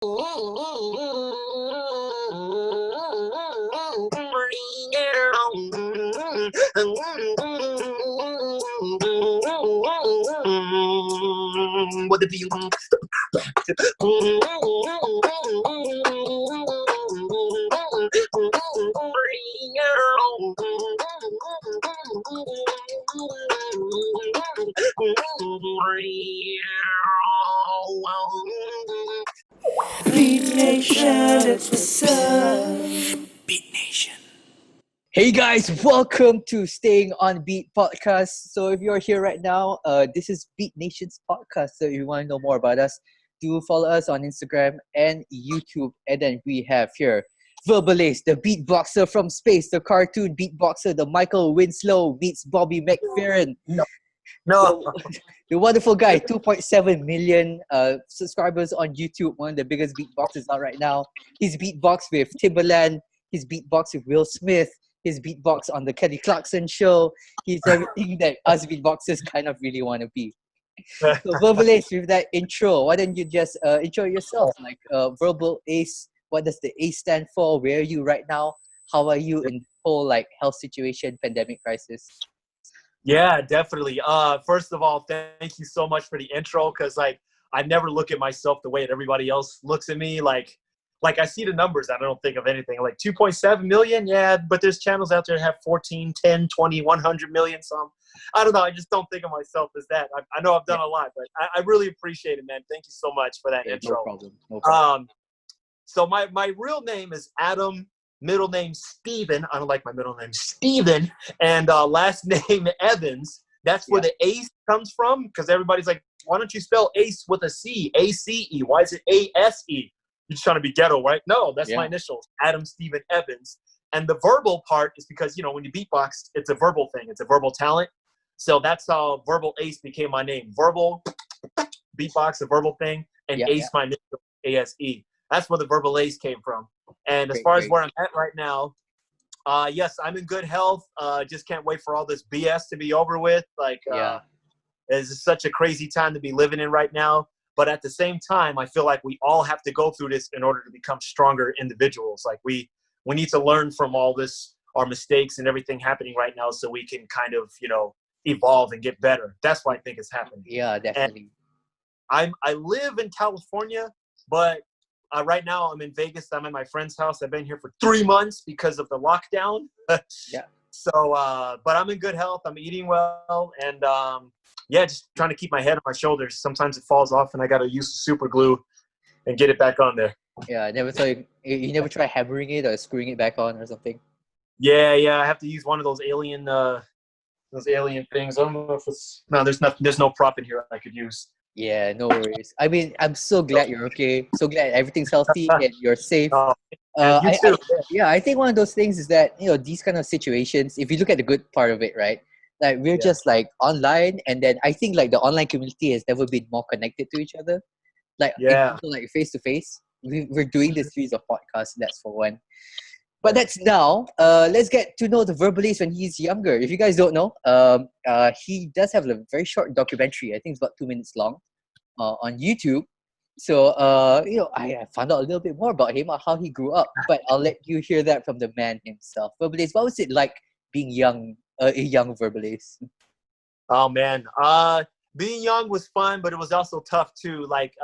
What the Beatnation, it's what's up. Beatnation. Hey guys, welcome to Staying on Beat podcast. So if you're here right now, this is Beatnation's podcast. So if you want to know more about us, do follow us on Instagram and YouTube. And then we have here Verbalase, the beatboxer from space, the cartoon beatboxer, the Michael Winslow meets Bobby McFerrin. No. The wonderful guy, 2.7 million subscribers on YouTube, one of the biggest beatboxers out right now. He's beatbox with Timbaland, he's beatbox with Will Smith, he's beatbox on the Kelly Clarkson show. He's everything that us beatboxers kind of really want to be. So Verbalase, with that intro, why don't you just intro yourself? Like Verbal Ace, what does the A stand for? Where are you right now? How are you in the whole like health situation, pandemic crisis? Yeah, definitely. First of all, thank you so much for the intro, because I never look at myself the way that everybody else looks at me. Like I see the numbers, I don't think of anything. Like 2.7 million, yeah, but there's channels out there that have 14, 10, 20, 100 million. So I don't know. I just don't think of myself as that. I know I've done a lot, but I really appreciate it, man. Thank you so much for that intro. No problem. So my real name is Adam. Middle name Steven. I don't like my middle name Steven. And last name Evans. That's where the Ace comes from, because everybody's like, why don't you spell Ace with a C? A-C-E. Why is it A-S-E? You're just trying to be ghetto, right? No, that's my initials. Adam Steven Evans. And the verbal part is because, you know, when you beatbox, it's a verbal thing. It's a verbal talent. So that's how Verbal Ace became my name. Verbal, beatbox, a verbal thing. And Ace, my initial, A-S-E. That's where the Verbal Ace came from. And as far as where I'm at right now, yes, I'm in good health. Just can't wait for all this BS to be over with. It's such a crazy time to be living in right now. But at the same time, I feel like we all have to go through this in order to become stronger individuals. Like we need to learn from all this, our mistakes and everything happening right now, so we can kind of, you know, evolve and get better. That's what I think is happening. Yeah, definitely. And I live in California, but right now I'm in Vegas. I'm at my friend's house. I've been here for 3 months because of the lockdown. So, but I'm in good health. I'm eating well. And just trying to keep my head on my shoulders. Sometimes it falls off and I got to use super glue and get it back on there. Yeah, I never saw you never try hammering it or screwing it back on or something? Yeah. I have to use one of those alien things. I don't know if it's, no, there's no prop in here I could use. Yeah, no worries. I mean, I'm so glad you're okay. So glad everything's healthy and you're safe. You too. I think one of those things is that, you know, these kind of situations, if you look at the good part of it, right? Like we're just like online, and then I think like the online community has never been more connected to each other. Like like face to face. We're doing this series of podcasts. That's for one. But that's now. Let's get to know the Verbalase when he's younger. If you guys don't know, he does have a very short documentary. I think it's about 2 minutes long, on YouTube. So, you know, I found out a little bit more about him, how he grew up. But I'll let you hear that from the man himself. Verbalase, what was it like being young, a young Verbalase? Oh man, being young was fun, but it was also tough too. Like,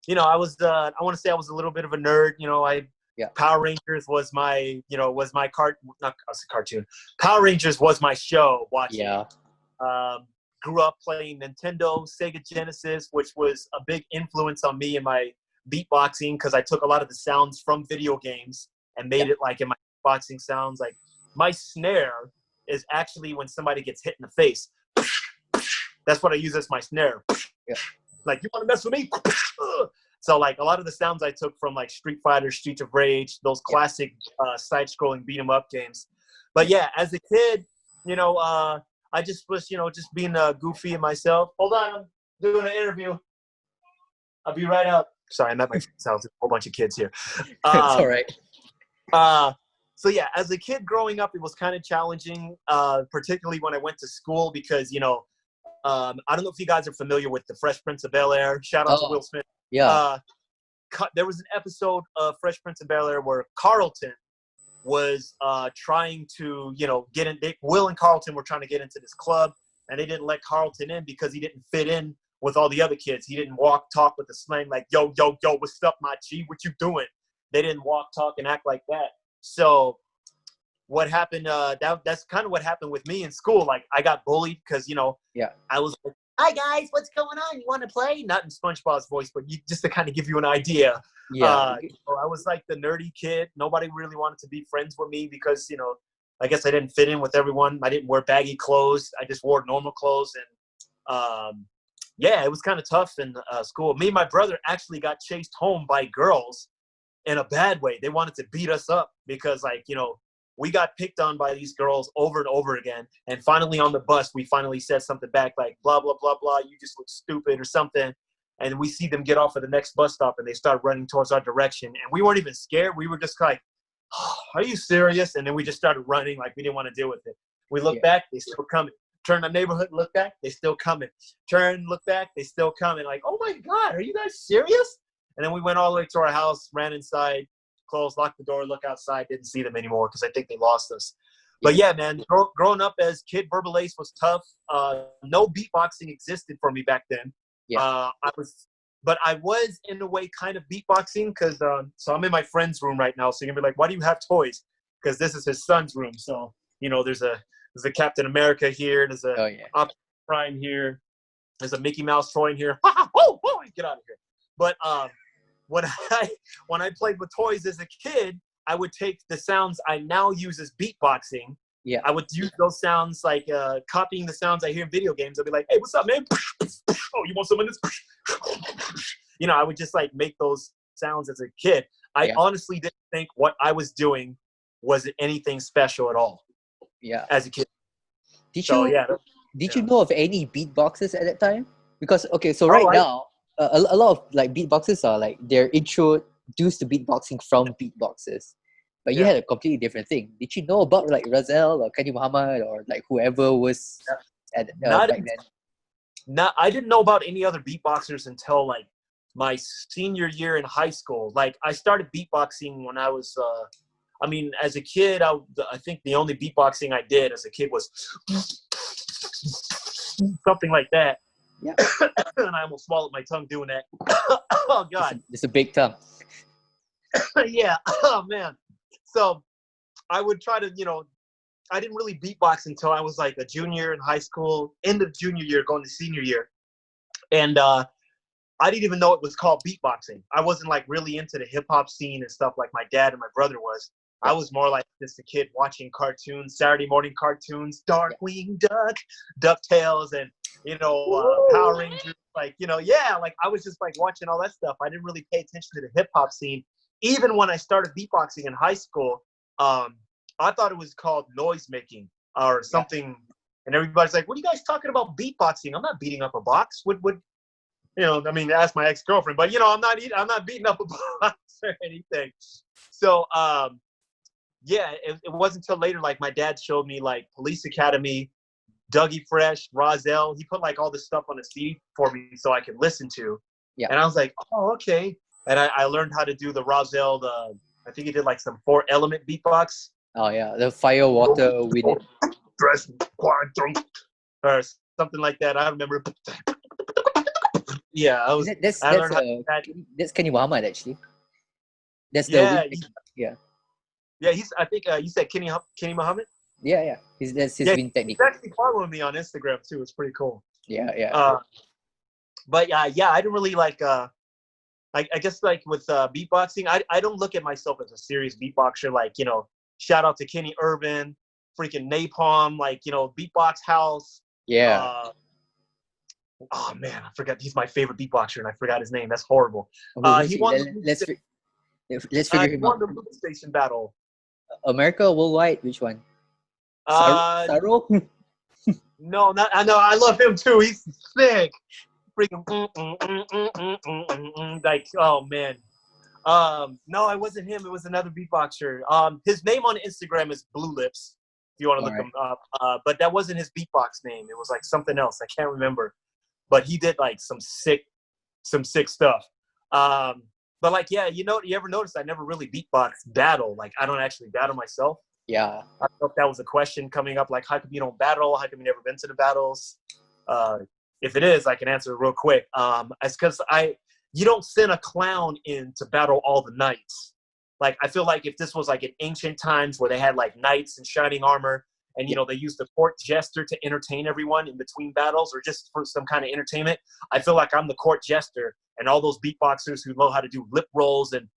you know, I want to say I was a little bit of a nerd. You know, Power Rangers was my, cartoon. Power Rangers was my show watching. Yeah. Grew up playing Nintendo, Sega Genesis, which was a big influence on me in my beatboxing, because I took a lot of the sounds from video games and made it like in my beatboxing sounds. Like my snare is actually when somebody gets hit in the face. That's what I use as my snare. Yeah. Like, you want to mess with me? So like a lot of the sounds I took from like Street Fighter, Streets of Rage, those classic side-scrolling beat-em-up games. But yeah, as a kid, you know, I just was, you know, just being goofy and myself. Hold on, I'm doing an interview. I'll be right out. Sorry, I'm at my friend's house. There's a whole bunch of kids here. It's all right. So yeah, as a kid growing up, it was kind of challenging, particularly when I went to school, because, you know, I don't know if you guys are familiar with The Fresh Prince of Bel-Air. Shout out to Will Smith. Yeah. there was an episode of Fresh Prince of Bel-Air where Carlton was trying to, get in. Will and Carlton were trying to get into this club, and they didn't let Carlton in because he didn't fit in with all the other kids. He didn't talk with the slang like, yo, yo, yo, what's up, my G? What you doing? They didn't walk, talk, and act like that. So what happened, that's kind of what happened with me in school. Like, I got bullied because, I was like, hi, guys, what's going on? You want to play? Not in SpongeBob's voice, but just to kind of give you an idea. Yeah. I was like the nerdy kid. Nobody really wanted to be friends with me because, I guess I didn't fit in with everyone. I didn't wear baggy clothes. I just wore normal clothes. And, it was kind of tough in school. Me and my brother actually got chased home by girls in a bad way. They wanted to beat us up because, we got picked on by these girls over and over again. And finally on the bus, we finally said something back like, blah, blah, blah, blah, you just look stupid or something. And we see them get off at the next bus stop and they start running towards our direction. And we weren't even scared. We were just like, oh, are you serious? And then we just started running like we didn't want to deal with it. We look back, they still coming. Turn the neighborhood, look back, they still coming. Turn, look back, they still coming. Like, oh my God, are you guys serious? And then we went all the way to our house, ran inside, closed, locked the door, look outside, didn't see them anymore because I think they lost us. But yeah, man, growing up as kid, Verbalase was tough. No beatboxing existed for me back then. Yeah. But I was in a way kind of beatboxing because so I'm in my friend's room right now. So you're gonna be like, why do you have toys? Because this is his son's room. So there's a Captain America here. There's a Optimus Prime here. There's a Mickey Mouse toy in here. Oh, get out of here. But when I played with toys as a kid, I would take the sounds I now use as beatboxing. Yeah. I would use those sounds like copying the sounds I hear in video games. I'd be like, hey, what's up, man? Oh, you want some of this? I would just like make those sounds as a kid. I honestly didn't think what I was doing was anything special at all. Yeah. As a kid. Did you know of any beatboxers at that time? Because now a lot of like beatboxers are like they're introduced to beatboxing from beatboxers, but you had a completely different thing. Did you know about like Razel or Kenny Muhammad or like whoever was at back then? I didn't know about any other beatboxers until like my senior year in high school. Like I started beatboxing when I was as a kid, I think the only beatboxing I did as a kid was something like that. Yeah. And I almost swallowed my tongue doing that. Oh, God. It's a big tongue. Yeah. Oh, man. So I would try to, I didn't really beatbox until I was like a junior in high school, end of junior year, going to senior year. And I didn't even know it was called beatboxing. I wasn't like really into the hip hop scene and stuff like my dad and my brother was. I was more like just a kid watching cartoons, Saturday morning cartoons, Darkwing Duck, DuckTales, and, Power Rangers. Like, like I was just like watching all that stuff. I didn't really pay attention to the hip hop scene. Even when I started beatboxing in high school, I thought it was called noise making or something. And everybody's like, what are you guys talking about beatboxing? I'm not beating up a box. Ask my ex-girlfriend, but I'm not beating up a box or anything. So, it wasn't until later, like my dad showed me like Police Academy, Dougie Fresh, Rozelle. He put like all this stuff on a CD for me so I could listen to. Yeah. And I was like, oh, okay. And I learned how to do the Rozelle, I think he did like some 4-element beatbox. Oh yeah, the fire, water, wind. Dress, quantum, or something like that. I remember. Yeah, I was. That's Kenny Muhammad actually. That's Yeah, I think you said Kenny Muhammad. Yeah. That's his wind technique. He's actually following me on Instagram too. It's pretty cool. Yeah. But I didn't really like. I guess like with beatboxing, I don't look at myself as a serious beatboxer. Like shout out to Kenny Urban, freaking Napalm, like Beatbox House. Yeah. Oh man, I forgot. He's my favorite beatboxer, and I forgot his name. That's horrible. He won. Let's figure him out. He won the Loop Station battle. America Worldwide, which one? Saro? No, I know. I love him too. He's sick. Freaking like, oh man. No, it wasn't him. It was another beatboxer. His name on Instagram is Blue Lips. If you want to look him up, but that wasn't his beatbox name. It was like something else. I can't remember. But he did like some sick stuff. But like, yeah, you ever notice I never really beatbox battle? Like, I don't actually battle myself. Yeah. I don't know if that was a question coming up, like, how come you don't battle? How come you never been to the battles? If it is, I can answer it real quick. It's because you don't send a clown in to battle all the knights. Like, I feel like if this was like in ancient times where they had like knights in shining armor, and they used the court jester to entertain everyone in between battles or just for some kind of entertainment, I feel like I'm the court jester, and all those beatboxers who know how to do lip rolls and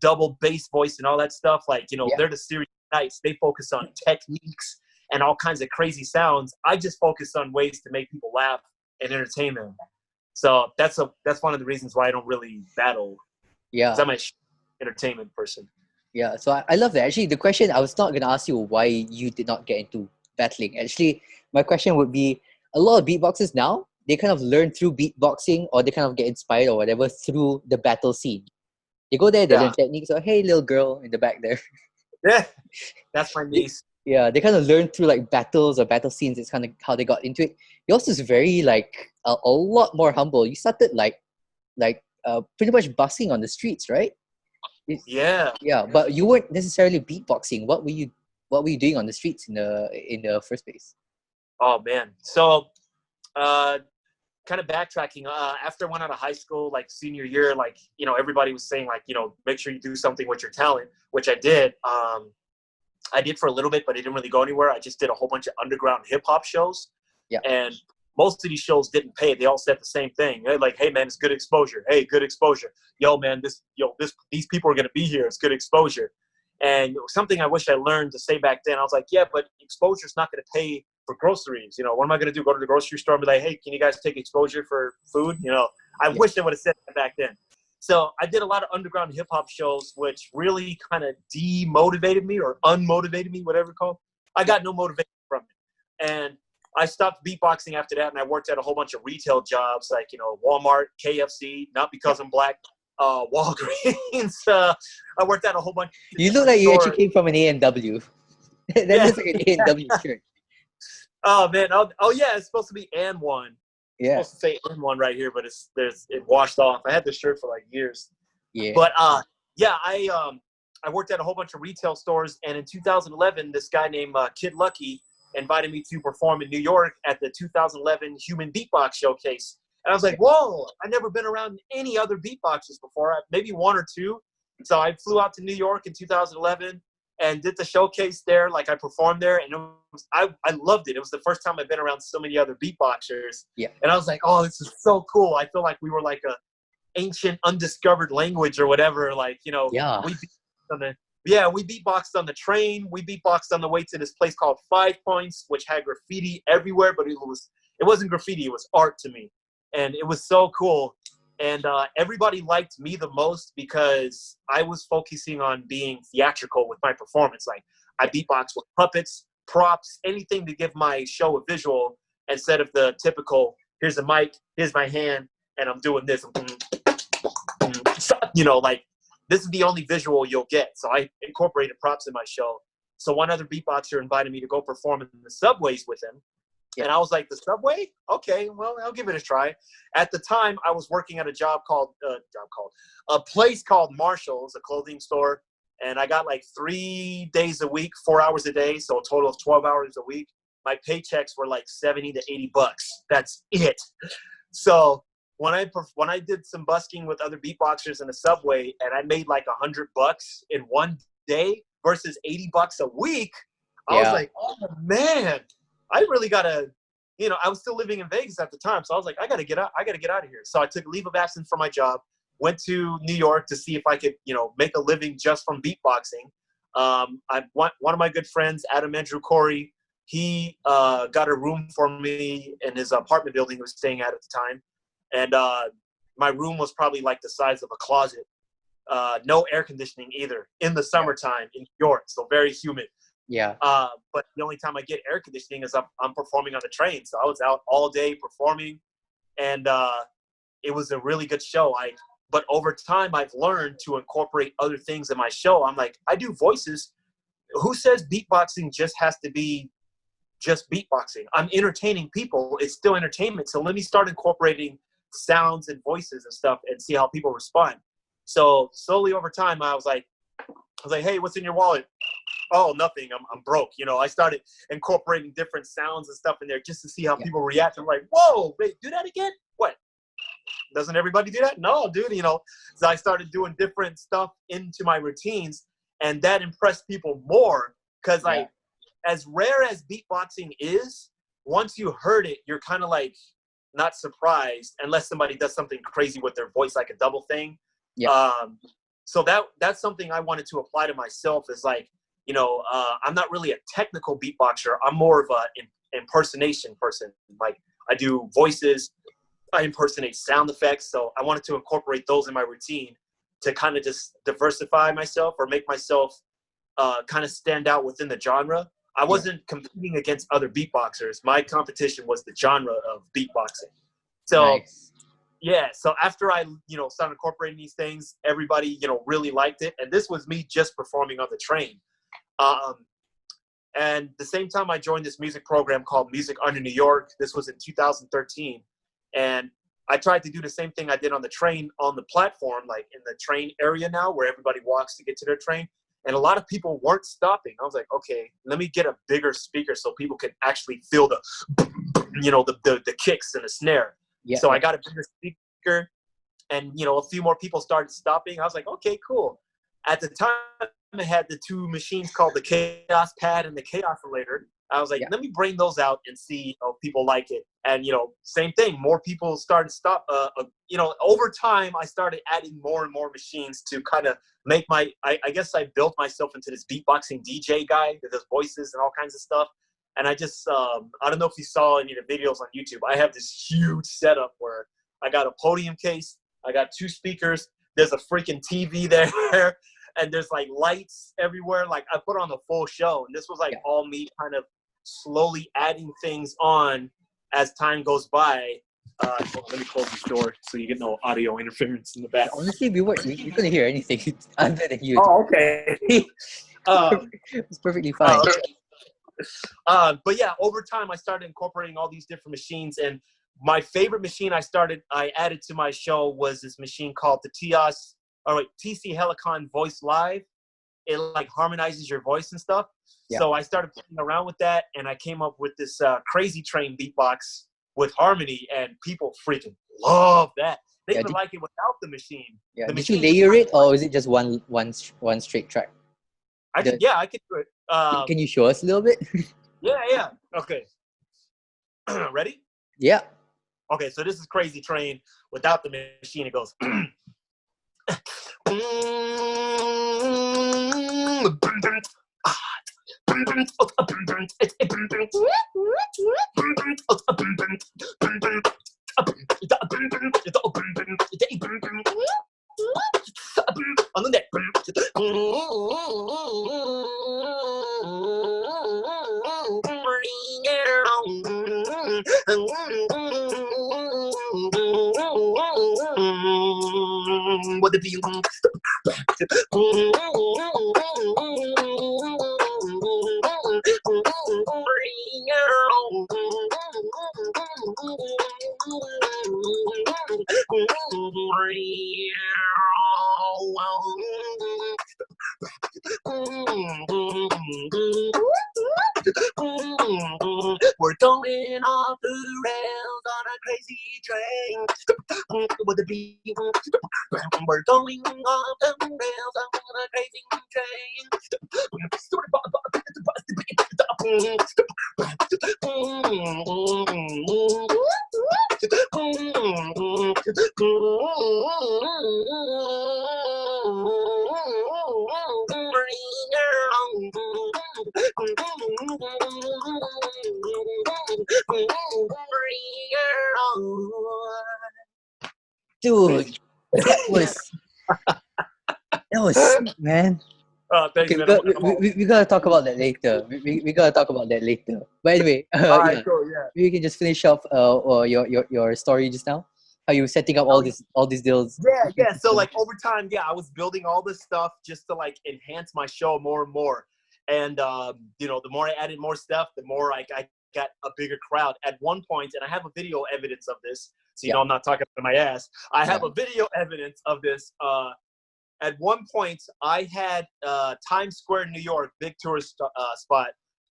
double bass voice and all that stuff, like they're the serious knights. They focus on techniques and all kinds of crazy sounds. I just focus on ways to make people laugh and entertain them. So that's one of the reasons why I don't really battle. Yeah. 'Cause I'm an entertainment person. Yeah, so I love that. Actually, the question, I was not going to ask you why you did not get into battling. Actually, my question would be, a lot of beatboxers now, they kind of learn through beatboxing, or they kind of get inspired or whatever through the battle scene. They go there, they learn techniques. So, hey, little girl in the back there. Yeah, that's my niece. Yeah, they kind of learn through like battles or battle scenes. It's kind of how they got into it. Yours is very like a lot more humble. You started pretty much busking on the streets, right? Yeah. Yeah, but you weren't necessarily beatboxing. What were you doing on the streets in the first place? Oh man. So kind of backtracking, after I went out of high school, like senior year, like everybody was saying like make sure you do something with your talent, which I did. I did for a little bit, but it didn't really go anywhere. I just did a whole bunch of underground hip hop shows. Yeah. And most of these shows didn't pay. They all said the same thing. They're like, hey man, it's good exposure. Hey, good exposure. Yo man, these people are gonna be here. It's good exposure. And something I wish I learned to say back then, I was like, yeah, but exposure's not gonna pay for groceries. What am I gonna do? Go to the grocery store and be like, hey, can you guys take exposure for food? I wish I would have said that back then. So I did a lot of underground hip hop shows, which really kind of demotivated me or unmotivated me, whatever it's called. I got no motivation from it. And I stopped beatboxing after that, and I worked at a whole bunch of retail jobs like, Walmart, KFC, not because I'm black, Walgreens. I worked at a whole bunch of You look like you stores. actually came from an A&W. That looks like an A&W shirt. Oh, man. Oh, yeah, it's supposed to be and one. Yeah. It's supposed to say and one right here, but it washed off. I had this shirt for like years. Yeah. But yeah, I worked at a whole bunch of retail stores, and in 2011, this guy named Kid Lucky invited me to perform in New York at the 2011 Human Beatbox Showcase. And I was like, whoa, I've never been around any other beatboxers before, maybe one or two. So I flew out to New York in 2011 and did the showcase there. Like, I performed there, and I loved it. It was the first time I've been around so many other beatboxers. Yeah. And I was like, oh, this is so cool. I feel like we were like a ancient undiscovered language or whatever. Like, Yeah. We beatboxed on the train. We beatboxed on the way to this place called 5 Points, which had graffiti everywhere, but it wasn't graffiti. It was art to me. And it was so cool. And everybody liked me the most because I was focusing on being theatrical with my performance. Like, I beatbox with puppets, props, anything to give my show a visual instead of the typical, here's a mic, here's my hand, and I'm doing this. Like, this is the only visual you'll get. So I incorporated props in my show. So one other beatboxer invited me to go perform in the subways with him. Yeah. And I was like, the subway? Okay, well, I'll give it a try. At the time, I was working at a place called Marshall's, a clothing store. And I got like 3 days a week, 4 hours a day. So a total of 12 hours a week. My paychecks were like 70 to 80 bucks. That's it. So when I did some busking with other beatboxers in the subway, and I made like $100 in one day versus 80 bucks a week, I was like, oh man, I really gotta, I was still living in Vegas at the time, so I was like, I gotta get out of here. So I took leave of absence from my job, went to New York to see if I could, make a living just from beatboxing. One of my good friends, Adam Andrew Corey, he got a room for me in his apartment building he was staying at the time. And my room was probably like the size of a closet. No air conditioning either in the summertime in New York, so very humid. Yeah. But the only time I get air conditioning is I'm performing on the train. So I was out all day performing, and it was a really good show. But over time, I've learned to incorporate other things in my show. I'm like, I do voices. Who says beatboxing just has to be just beatboxing? I'm entertaining people. It's still entertainment. So let me start incorporating sounds and voices and stuff and see how people respond. So slowly over time, I was like, hey, what's in your wallet? Oh, nothing. I'm broke. You know, I started incorporating different sounds and stuff in there just to see how people react. I'm like, whoa, wait, do that again? What? Doesn't everybody do that? No, dude. You know, so I started doing different stuff into my routines, and that impressed people more because, like, as rare as beatboxing is, once you heard it, you're kind of like not surprised unless somebody does something crazy with their voice, like a double thing. So that's something I wanted to apply to myself is like, you know, I'm not really a technical beatboxer. I'm more of an impersonation person. Like I do voices, I impersonate sound effects. So I wanted to incorporate those in my routine to kind of just diversify myself or make myself kind of stand out within the genre. I wasn't competing against other beatboxers. My competition was the genre of beatboxing. So so after I, you know, started incorporating these things, everybody, you know, really liked it. And this was me just performing on the train. And the same time I joined this music program called Music Under New York. This was in 2013. And I tried to do the same thing I did on the train on the platform, like in the train area now where everybody walks to get to their train. And a lot of people weren't stopping. I was like, okay, let me get a bigger speaker so people can actually feel the, you know, the kicks and the snare. So I got a bigger speaker and, you know, a few more people started stopping. I was like, okay, cool. At the time, I had the two machines called the Chaos Pad and the Chaos Relator. I was like, let me bring those out and see if people like it. And, you know, same thing. More people started you know, over time, I started adding more and more machines to kind of make I guess I built myself into this beatboxing DJ guy that does voices and all kinds of stuff. And I just, I don't know if you saw any of the videos on YouTube. I have this huge setup where I got a podium case. I got two speakers. There's a freaking TV there. And there's like lights everywhere. Like I put on the full show. And this was like all me kind of slowly adding things on as time goes by. Let me close this door so you get no audio interference in the back. Honestly, we couldn't hear anything other than you. Oh, okay. It's perfectly fine. But yeah, over time I started incorporating all these different machines, and my favorite machine I added to my show was this machine called the TC Helicon Voice Live. It like harmonizes your voice and stuff. So I started playing around with that, and I came up with this Crazy Train beatbox with harmony, and people freaking love that. They even like it without the machine. Did you layer it, or is it just one straight track? I can do it. Can you show us a little bit? Yeah. Okay. Ready? Yeah. Okay, so this is Crazy Train without the machine. It goes. On the neck. What the be? We're going off the rails on a crazy train. With the beat, we're going off the rails on a crazy train. Dude, that was sick, man. Thanks, Okay, man. we gotta talk about that later. We gotta talk about that later. But anyway, cool, maybe we can just finish off your story just now. How you were setting up all these deals? Yeah. So like over time, I was building all this stuff just to like enhance my show more and more. And you know, the more I added more stuff, the more I got a bigger crowd. At one point, and I have a video evidence of this, so you know I'm not talking to my ass. I have a video evidence of this. at one point I had Times Square, New York, big tourist spot.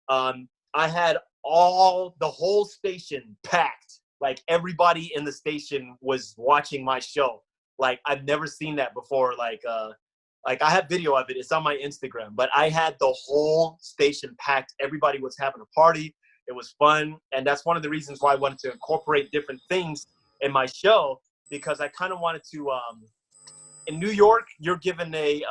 I had the whole station packed. Like everybody in the station was watching my show. Like I've never seen that before. Like I have video of it. It's on my Instagram. But I had the whole station packed. Everybody was having a party. It was fun, and that's one of the reasons why I wanted to incorporate different things in my show, because I kind of wanted to. In New York, you're given a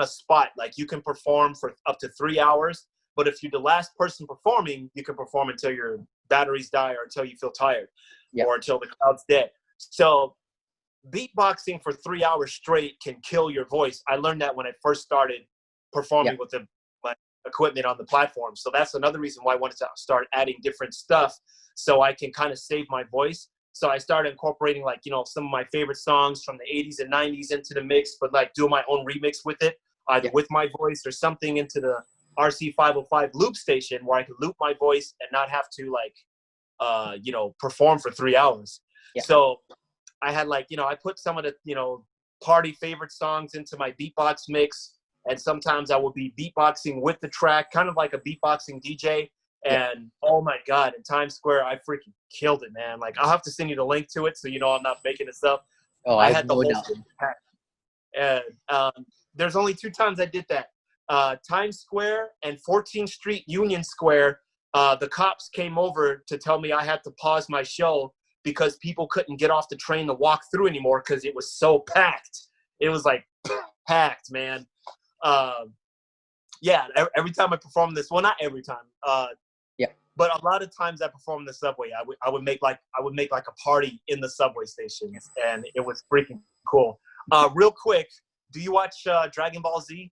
spot. Like you can perform for up to 3 hours, but if you're the last person performing, you can perform until your batteries die or until you feel tired, or until the crowd's dead. So beatboxing for 3 hours straight can kill your voice. I learned that when I first started performing with my equipment on the platform. So that's another reason why I wanted to start adding different stuff so I can kind of save my voice. So I started incorporating like, some of my favorite songs from the 80s and 90s into the mix, but like doing my own remix with it, either with my voice or something into the RC505 loop station where I could loop my voice and not have to like, perform for 3 hours. So I had like, I put some of the, party favorite songs into my beatbox mix. And sometimes I would be beatboxing with the track, kind of like a beatboxing DJ. And oh my God, in Times Square, I freaking killed it, man. Like I'll have to send you the link to it so I'm not making this up. Oh, I had the whole thing packed. And there's only 2 times I did that. Times Square and 14th Street Union Square, the cops came over to tell me I had to pause my show because people couldn't get off the train to walk through anymore because it was so packed. It was like packed, man. Every time I perform this, well, not every time, but a lot of times I perform in the subway. I would make like a party in the subway stations, and it was freaking cool. Real quick, do you watch Dragonball Z?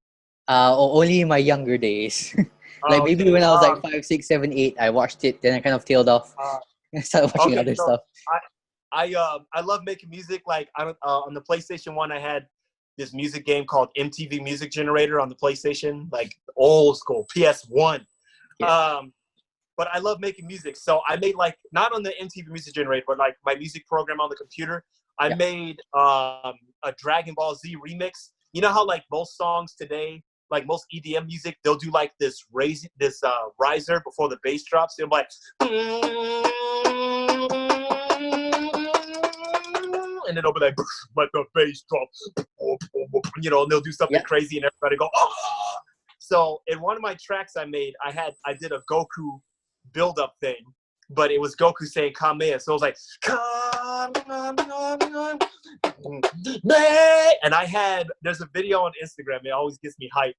Only in my younger days. Like maybe when I was like 5, 6, 7, 8, I watched it. Then I kind of tailed off. I started watching other stuff. I love making music. Like on the PlayStation 1, I had this music game called MTV Music Generator on the PlayStation, like old school PS1. But I love making music. So I made like, not on the MTV Music Generator, but like my music program on the computer. I made a Dragon Ball Z remix. You know how like most songs today, like most EDM music, they'll do like this riser before the bass drops. They'll be like, and then it'll be like, let the bass drop, and they'll do something crazy and everybody go, oh! So in one of my tracks I made, I did a Goku build-up thing, but it was Goku saying Kameha. So it was like, and there's a video on Instagram. It always gets me hype.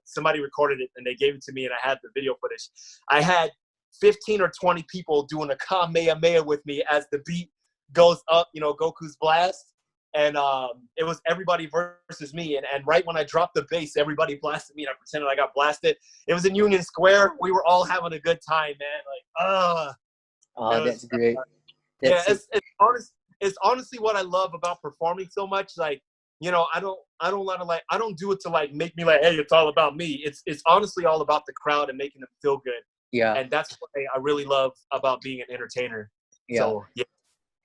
Somebody recorded it and they gave it to me and I had the video footage. I had 15 or 20 people doing a Kamehameha with me as the beat goes up, Goku's blast. And it was everybody versus me. And right when I dropped the bass, everybody blasted me and I pretended I got blasted. It was in Union Square. We were all having a good time, man. Like, that's great. It's honestly what I love about performing so much. Like, I don't do it to like make me like, hey, it's all about me. It's honestly all about the crowd and making them feel good. Yeah. And that's what I really love about being an entertainer. Yeah. So, yeah.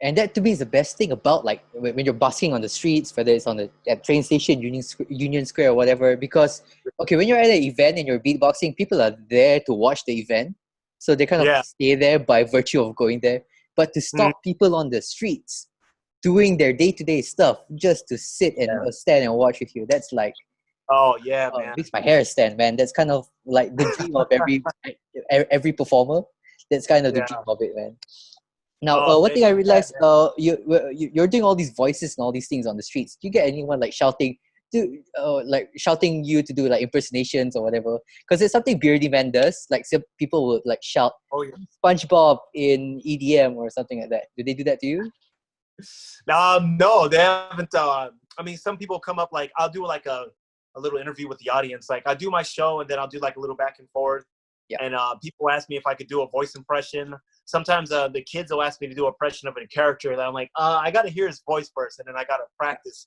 And that to me is the best thing about like when you're busking on the streets, whether it's on the train station, Union Square or whatever. Because when you're at an event and you're beatboxing, people are there to watch the event, so they kind of stay there by virtue of going there. But to stop people on the streets doing their day-to-day stuff just to sit and stand and watch with you, that's like, man, makes my hair stand, man. That's kind of like the dream of every performer. That's kind of the dream of it, man. Now, one thing I realized, you're doing all these voices and all these things on the streets. Do you get anyone like shouting you to do like impersonations or whatever? Because it's something Beardy Man does. Like some people would like shout SpongeBob in EDM or something like that. Do they do that to you? No, they haven't. Some people come up, like I'll do like a little interview with the audience. Like I do my show and then I'll do like a little back and forth. Yeah. And people ask me if I could do a voice impression. Sometimes the kids will ask me to do an impression of a character that I'm like, I got to hear his voice first, and then I got to practice.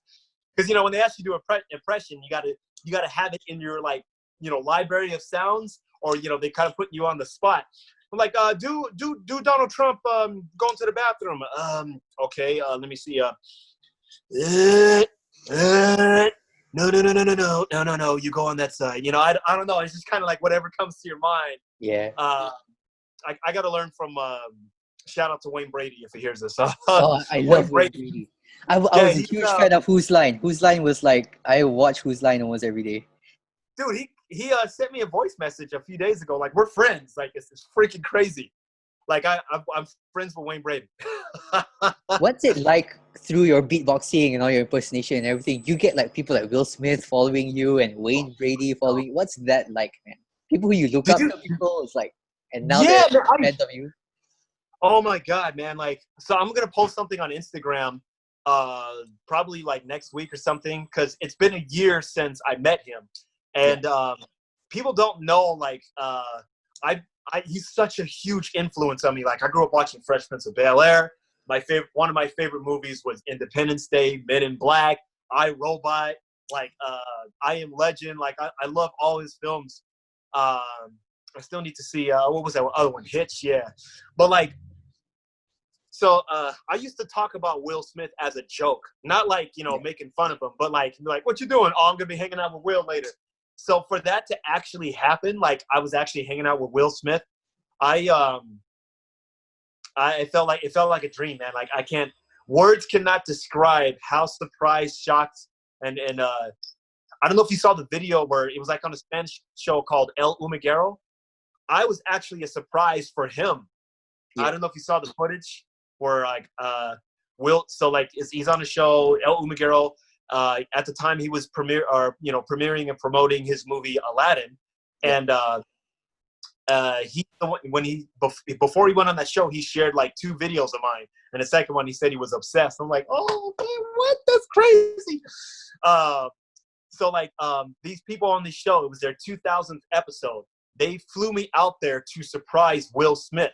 Because when they ask you to do an impression, you got to have it in your like library of sounds, or they kind of put you on the spot. I'm like, do Donald Trump going to the bathroom? Okay, let me see. No. You go on that side. You know, I don't know. It's just kind of like whatever comes to your mind. Yeah. I got to learn from. Shout out to Wayne Brady if he hears this. Oh, I Wayne love Wayne Brady. Brady. I Yeah, was a he's huge fan of Whose Line. Whose Line was like, I watch Whose Line almost every day. dude. He sent me a voice message a few days ago. Like, we're friends. Like, it's freaking crazy. Like, I'm friends with Wayne Brady. What's it like through your beatboxing and all your impersonation and everything? You get like people like Will Smith following you and Wayne Brady following you. What's that like, man? People who you look Did up you? to, people, it's like, and now Yeah, they're man, fans of you. oh my God, man. Like, so I'm gonna post something on Instagram, probably like next week or something, because it's been a year since I met him, and people don't know, like, he's such a huge influence on me. Like, I grew up watching Fresh Prince of Bel-Air. One of my favorite movies was Independence Day, Men in Black, I, Robot, like, I Am Legend. Like, I love all his films. I still need to see, what was that other one? Hitch, yeah. But like, so I used to talk about Will Smith as a joke, not like, you know, making fun of him, but like, what you doing? Oh, I'm gonna be hanging out with Will later. So for that to actually happen, like I was actually hanging out with Will Smith, I felt like a dream, man. Like words cannot describe how surprised, shocked, and I don't know if you saw the video where it was like on a Spanish show called El Humiguero. I was actually a surprise for him. Yeah. I don't know if you saw the footage where like Will. So like he's on the show El Humiguero. At the time he was premiering and promoting his movie Aladdin, and before he went on that show, he shared like 2 videos of mine, and the second one he said he was obsessed. I'm like, oh man, what? That's crazy. So like these people on the show, it was their 2000th episode. They flew me out there to surprise Will Smith.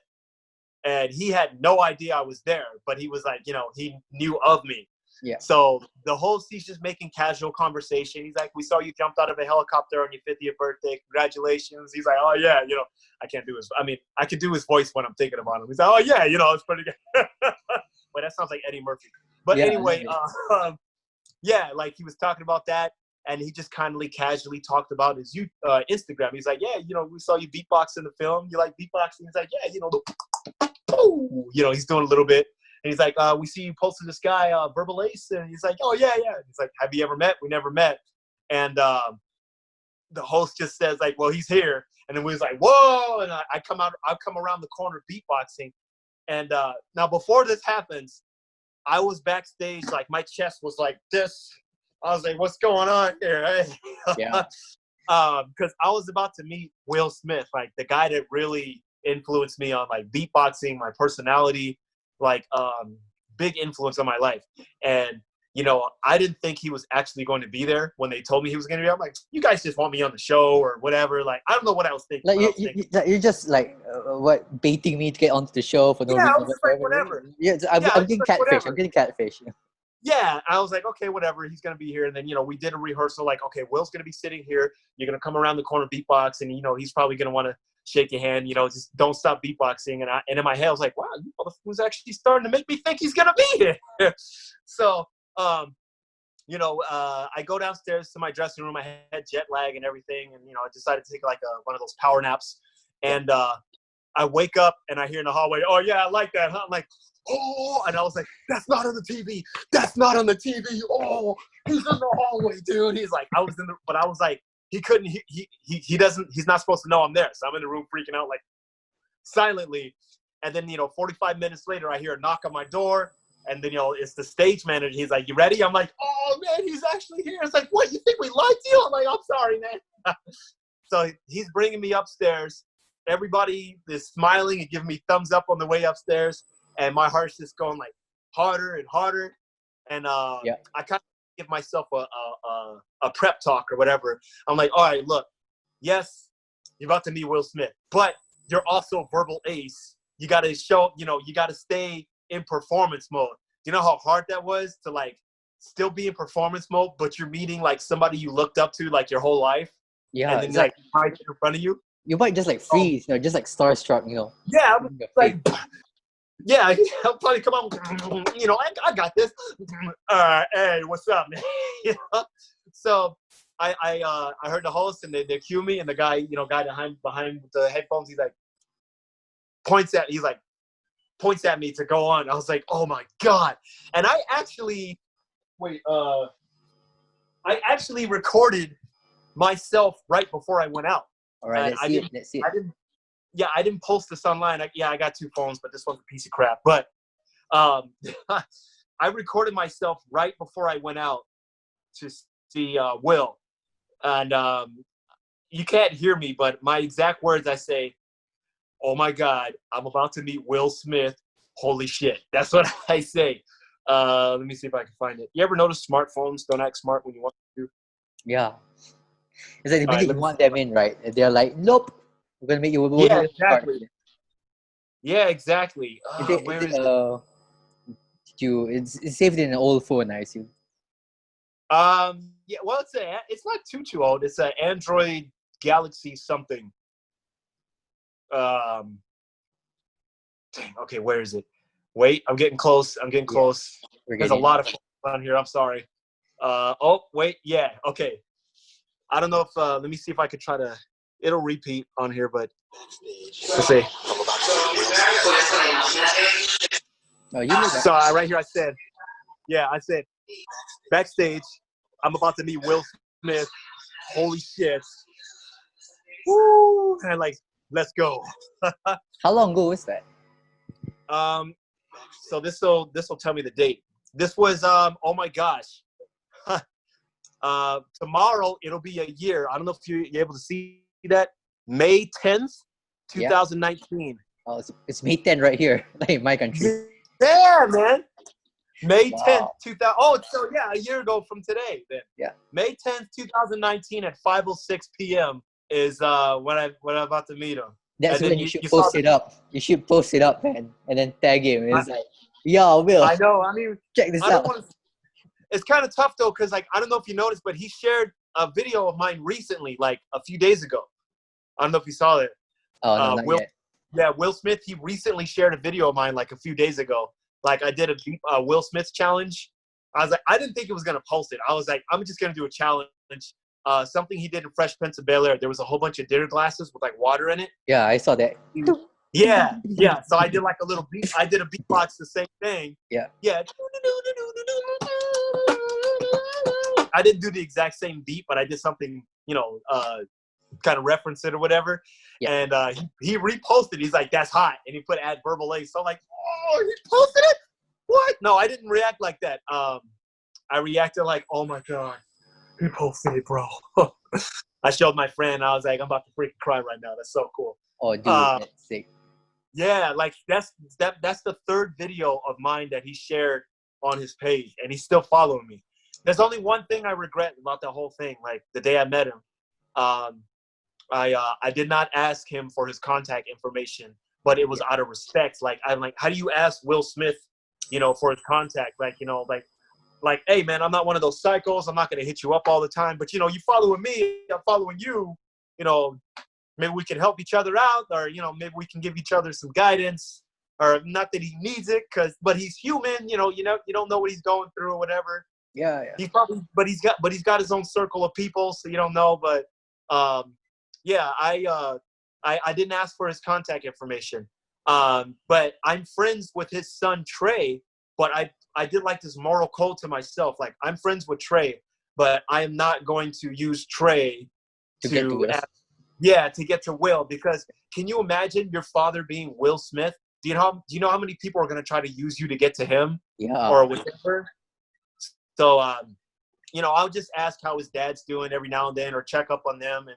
And he had no idea I was there, but he was like, you know, he knew of me. Yeah. So the host, he's just making casual conversation. He's like, we saw you jumped out of a helicopter on your 50th birthday. Congratulations. He's like, oh yeah, you know, I can't do his, I mean, I could do his voice when I'm thinking about him. He's like, oh yeah, you know, it's pretty good. But that sounds like Eddie Murphy. But anyway, yeah, like he was talking about that. And he just kindly, casually talked about his Instagram. He's like, yeah, you know, we saw you beatbox in the film. You like beatboxing? He's like, yeah, you know, he's doing a little bit. And he's like, we see you posted this guy, Verbalase. And he's like, oh, yeah. And he's like, have you ever met? We never met. And the host just says, like, well, he's here. And then we was like, whoa. And I come around the corner beatboxing. And now before this happens, I was backstage, like my chest was like this. I was like, what's going on here? Yeah. Because I was about to meet Will Smith, like the guy that really influenced me on like beatboxing, my personality, like big influence on my life. And, you know, I didn't think he was actually going to be there when they told me he was going to be. I'm like, you guys just want me on the show or whatever. Like, I don't know what I was thinking. Like you're just like, what, baiting me to get onto the show for no reason. I was just like, whatever. Yeah, I'm getting like, catfish. whatever. I'm getting catfish. Yeah, I was like, okay, whatever. He's going to be here. And then, you know, we did a rehearsal like, okay, Will's going to be sitting here. You're going to come around the corner beatbox. And, you know, he's probably going to want to shake your hand, you know, just don't stop beatboxing. And in my head, I was like, wow, you motherfucker's actually starting to make me think he's going to be here. So, you know, I go downstairs to my dressing room. I had jet lag and everything. And, you know, I decided to take like one of those power naps. And I wake up and I hear in the hallway, oh, yeah, I like that. Huh? I'm like, oh, and I was like, that's not on the TV. That's not on the TV. Oh, he's in the hallway, dude. He's like, I was like, he couldn't, he's not supposed to know I'm there. So I'm in the room freaking out like silently. And then, you know, 45 minutes later, I hear a knock on my door. And then, you know, it's the stage manager. He's like, you ready? I'm like, oh, man, he's actually here. It's like, what, you think we lied to you? I'm like, I'm sorry, man. So he's bringing me upstairs. Everybody is smiling and giving me thumbs up on the way upstairs. And my heart's just going like harder and harder. And I kind of give myself a prep talk or whatever. I'm like, all right, look, yes, you're about to meet Will Smith, but you're also a verbal ace. You got to show, you know, you got to stay in performance mode. Do you know how hard that was to like still be in performance mode, but you're meeting like somebody you looked up to like your whole life? Yeah. And then like right in front of you. You might just like freeze, you know, just like starstruck, you know. Yeah, like Yeah, he'll probably come out. I got this. Hey, what's up, man? So I heard the host and they cue me, and the guy behind the headphones, he's like points at me to go on. I was like, oh my god! And I actually recorded myself right before I went out. All right, let's see it. I didn't post this online. I got 2 phones, but this one's a piece of crap. But I recorded myself right before I went out to see Will. And you can't hear me, but my exact words, I say, oh my God, I'm about to meet Will Smith. Holy shit. That's what I say. Let me see if I can find it. You ever notice smartphones don't act smart when you want to? Yeah. It's like the minute you want them in, right? They're like, nope. We're gonna make you. Yeah, exactly. Yeah, exactly. Where is it? It's saved in an old phone, I assume. Yeah. Well, it's not too old. It's an Android Galaxy something. Okay, where is it? Wait, I'm getting close. There's a lot of on here. I'm sorry. Oh, wait. Yeah. Okay. I don't know if. Let me see if I could try to. It'll repeat on here, but let's see. Oh, you know that. So right here, I said, backstage, I'm about to meet Will Smith. Holy shit! Woo! And let's go. How long ago was that? So this will tell me the date. This was oh my gosh. Tomorrow it'll be a year. I don't know if you're able to see that. May 10th, 2019. Oh, it's May 10 right here, like in my country. Yeah, man. May 10th, 2000. Oh, so yeah, a year ago from today. Then. Yeah. May 10th, 2019 at 5:06 p.m. is when I'm about to meet him. That's when you should post it up. You should post it up, man, and then tag him. It's like, yo, Will. I know. I mean, check this out. It's kind of tough though, because I don't know if you noticed, but he shared a video of mine recently, like a few days ago. I don't know if you saw it. Oh, no, not yet. Yeah, Will Smith, he recently shared a video of mine like a few days ago. Like I did a Will Smith challenge. I was like, I didn't think it was going to post it. I was like, I'm just going to do a challenge. Something he did in Fresh Prince of Bel-Air. There was a whole bunch of dinner glasses with like water in it. Yeah, I saw that. Yeah. So I did like a little beat. I did a beatbox, the same thing. Yeah. I didn't do the exact same beat, but I did something, kind of reference it or whatever. Yeah. And he reposted. He's like, that's hot. And he put @Verbalase. So I'm like, oh, he posted it? What? No, I didn't react like that. I reacted like, oh my God, he posted it, bro. I showed my friend. I was like, I'm about to freaking cry right now. That's so cool. Oh, dude, that's sick. Yeah, like that's the 3rd video of mine that he shared on his page, and he's still following me. There's only one thing I regret about the whole thing. Like the day I met him, I did not ask him for his contact information, but it was out of respect. Like I'm like, how do you ask Will Smith, for his contact? Like, hey man, I'm not one of those psychos. I'm not gonna hit you up all the time. But you following me, I'm following you. Maybe we can help each other out, or maybe we can give each other some guidance. Or not that he needs it, but he's human. You don't know what he's going through or whatever. Yeah. He's got his own circle of people, so you don't know. But yeah, I didn't ask for his contact information. But I'm friends with his son Trey. But I did like this moral code to myself. Like I'm friends with Trey, but I am not going to use Trey to get to Will, because can you imagine your father being Will Smith? Do you know how many people are going to try to use you to get to him? Yeah. Or whatever? So, I'll just ask how his dad's doing every now and then, or check up on them.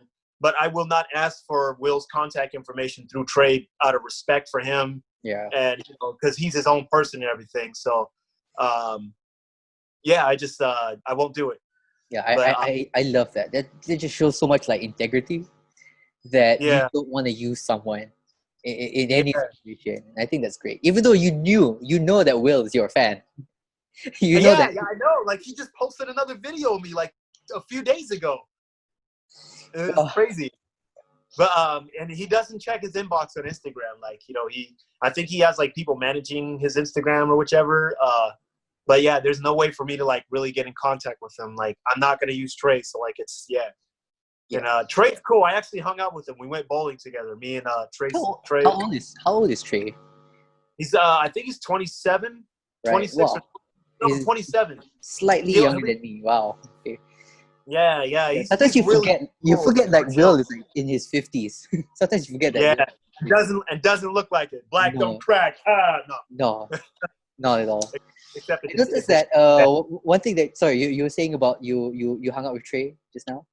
But I will not ask for Will's contact information through Trey out of respect for him. Yeah. And, because he's his own person and everything. So, yeah, I won't do it. Yeah, I love that. That just shows so much like integrity that you don't want to use someone in any situation. I think that's great. Even though you know that Will is your fan. Yeah, I know. Like he just posted another video of me like a few days ago. It's crazy. But and he doesn't check his inbox on Instagram. Like, I think he has like people managing his Instagram or whichever. But yeah, there's no way for me to like really get in contact with him. Like, I'm not gonna use Trey, so like it's And Trey's cool. I actually hung out with him. We went bowling together. Me and Trey. How old is Trey? He's I think he's 27, Right. 26 Wow. or no, 27. Slightly younger than me. Wow. Okay. Yeah. Sometimes he's you forget. You forget like Will is like in his 50s. Sometimes you forget that. Yeah. Doesn't look like it. Black don't crack. No. No, not at all. Except I noticed that one thing that you were saying about you hung out with Trey just now.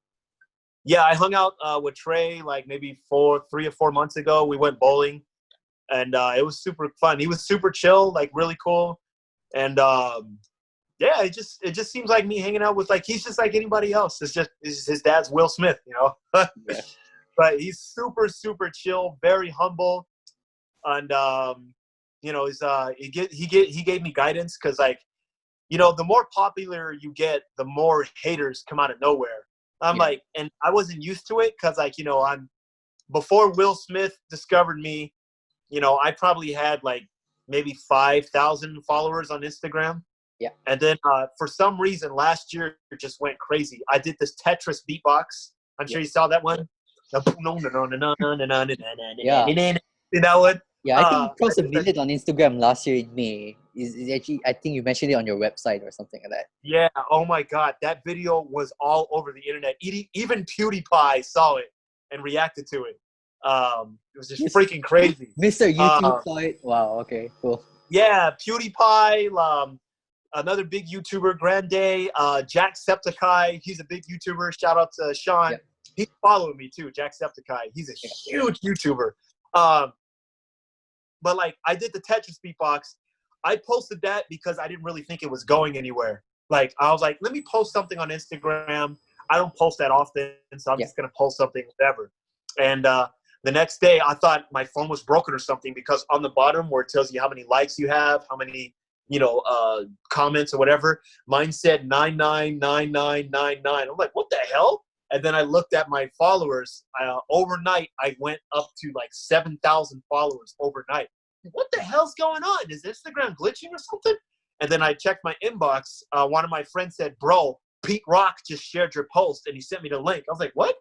Yeah, I hung out with Trey like maybe 3 or 4 months ago. We went bowling, and it was super fun. He was super chill, like really cool, and yeah, it just seems like me hanging out with like he's just like anybody else. His dad's Will Smith, Yeah. But he's super super chill, very humble, and he gave me guidance because like the more popular you get, the more haters come out of nowhere. I'm like, and I wasn't used to it because like before Will Smith discovered me, I probably had like maybe 5,000 followers on Instagram. Yeah. And then for some reason last year it just went crazy. I did this Tetris beatbox. I'm sure you saw that one. Yeah. You know what? Yeah, I think you crossed 1 million on Instagram last year in May. Is actually, I think you mentioned it on your website or something like that. Yeah. Oh my God, that video was all over the internet. Even PewDiePie saw it and reacted to it. It was just freaking crazy. Mr. YouTube saw it. Wow. Okay. Cool. Yeah, PewDiePie. Another big YouTuber, Grande, Jacksepticeye. He's a big YouTuber. Shout out to Sean. Yeah. He's following me too, Jacksepticeye. He's a huge YouTuber. But like I did the Tetris beatbox. I posted that because I didn't really think it was going anywhere. Like I was like, let me post something on Instagram. I don't post that often, so I'm just gonna post something, whatever. And the next day, I thought my phone was broken or something because on the bottom where it tells you how many likes you have, how many comments or whatever, mine said 999999. I'm like, what the hell? And then I looked at my followers. Overnight, I went up to like 7,000 followers overnight. What the hell's going on? Is Instagram glitching or something? And then I checked my inbox. One of my friends said, bro, Pete Rock just shared your post, and he sent me the link. I was like, what?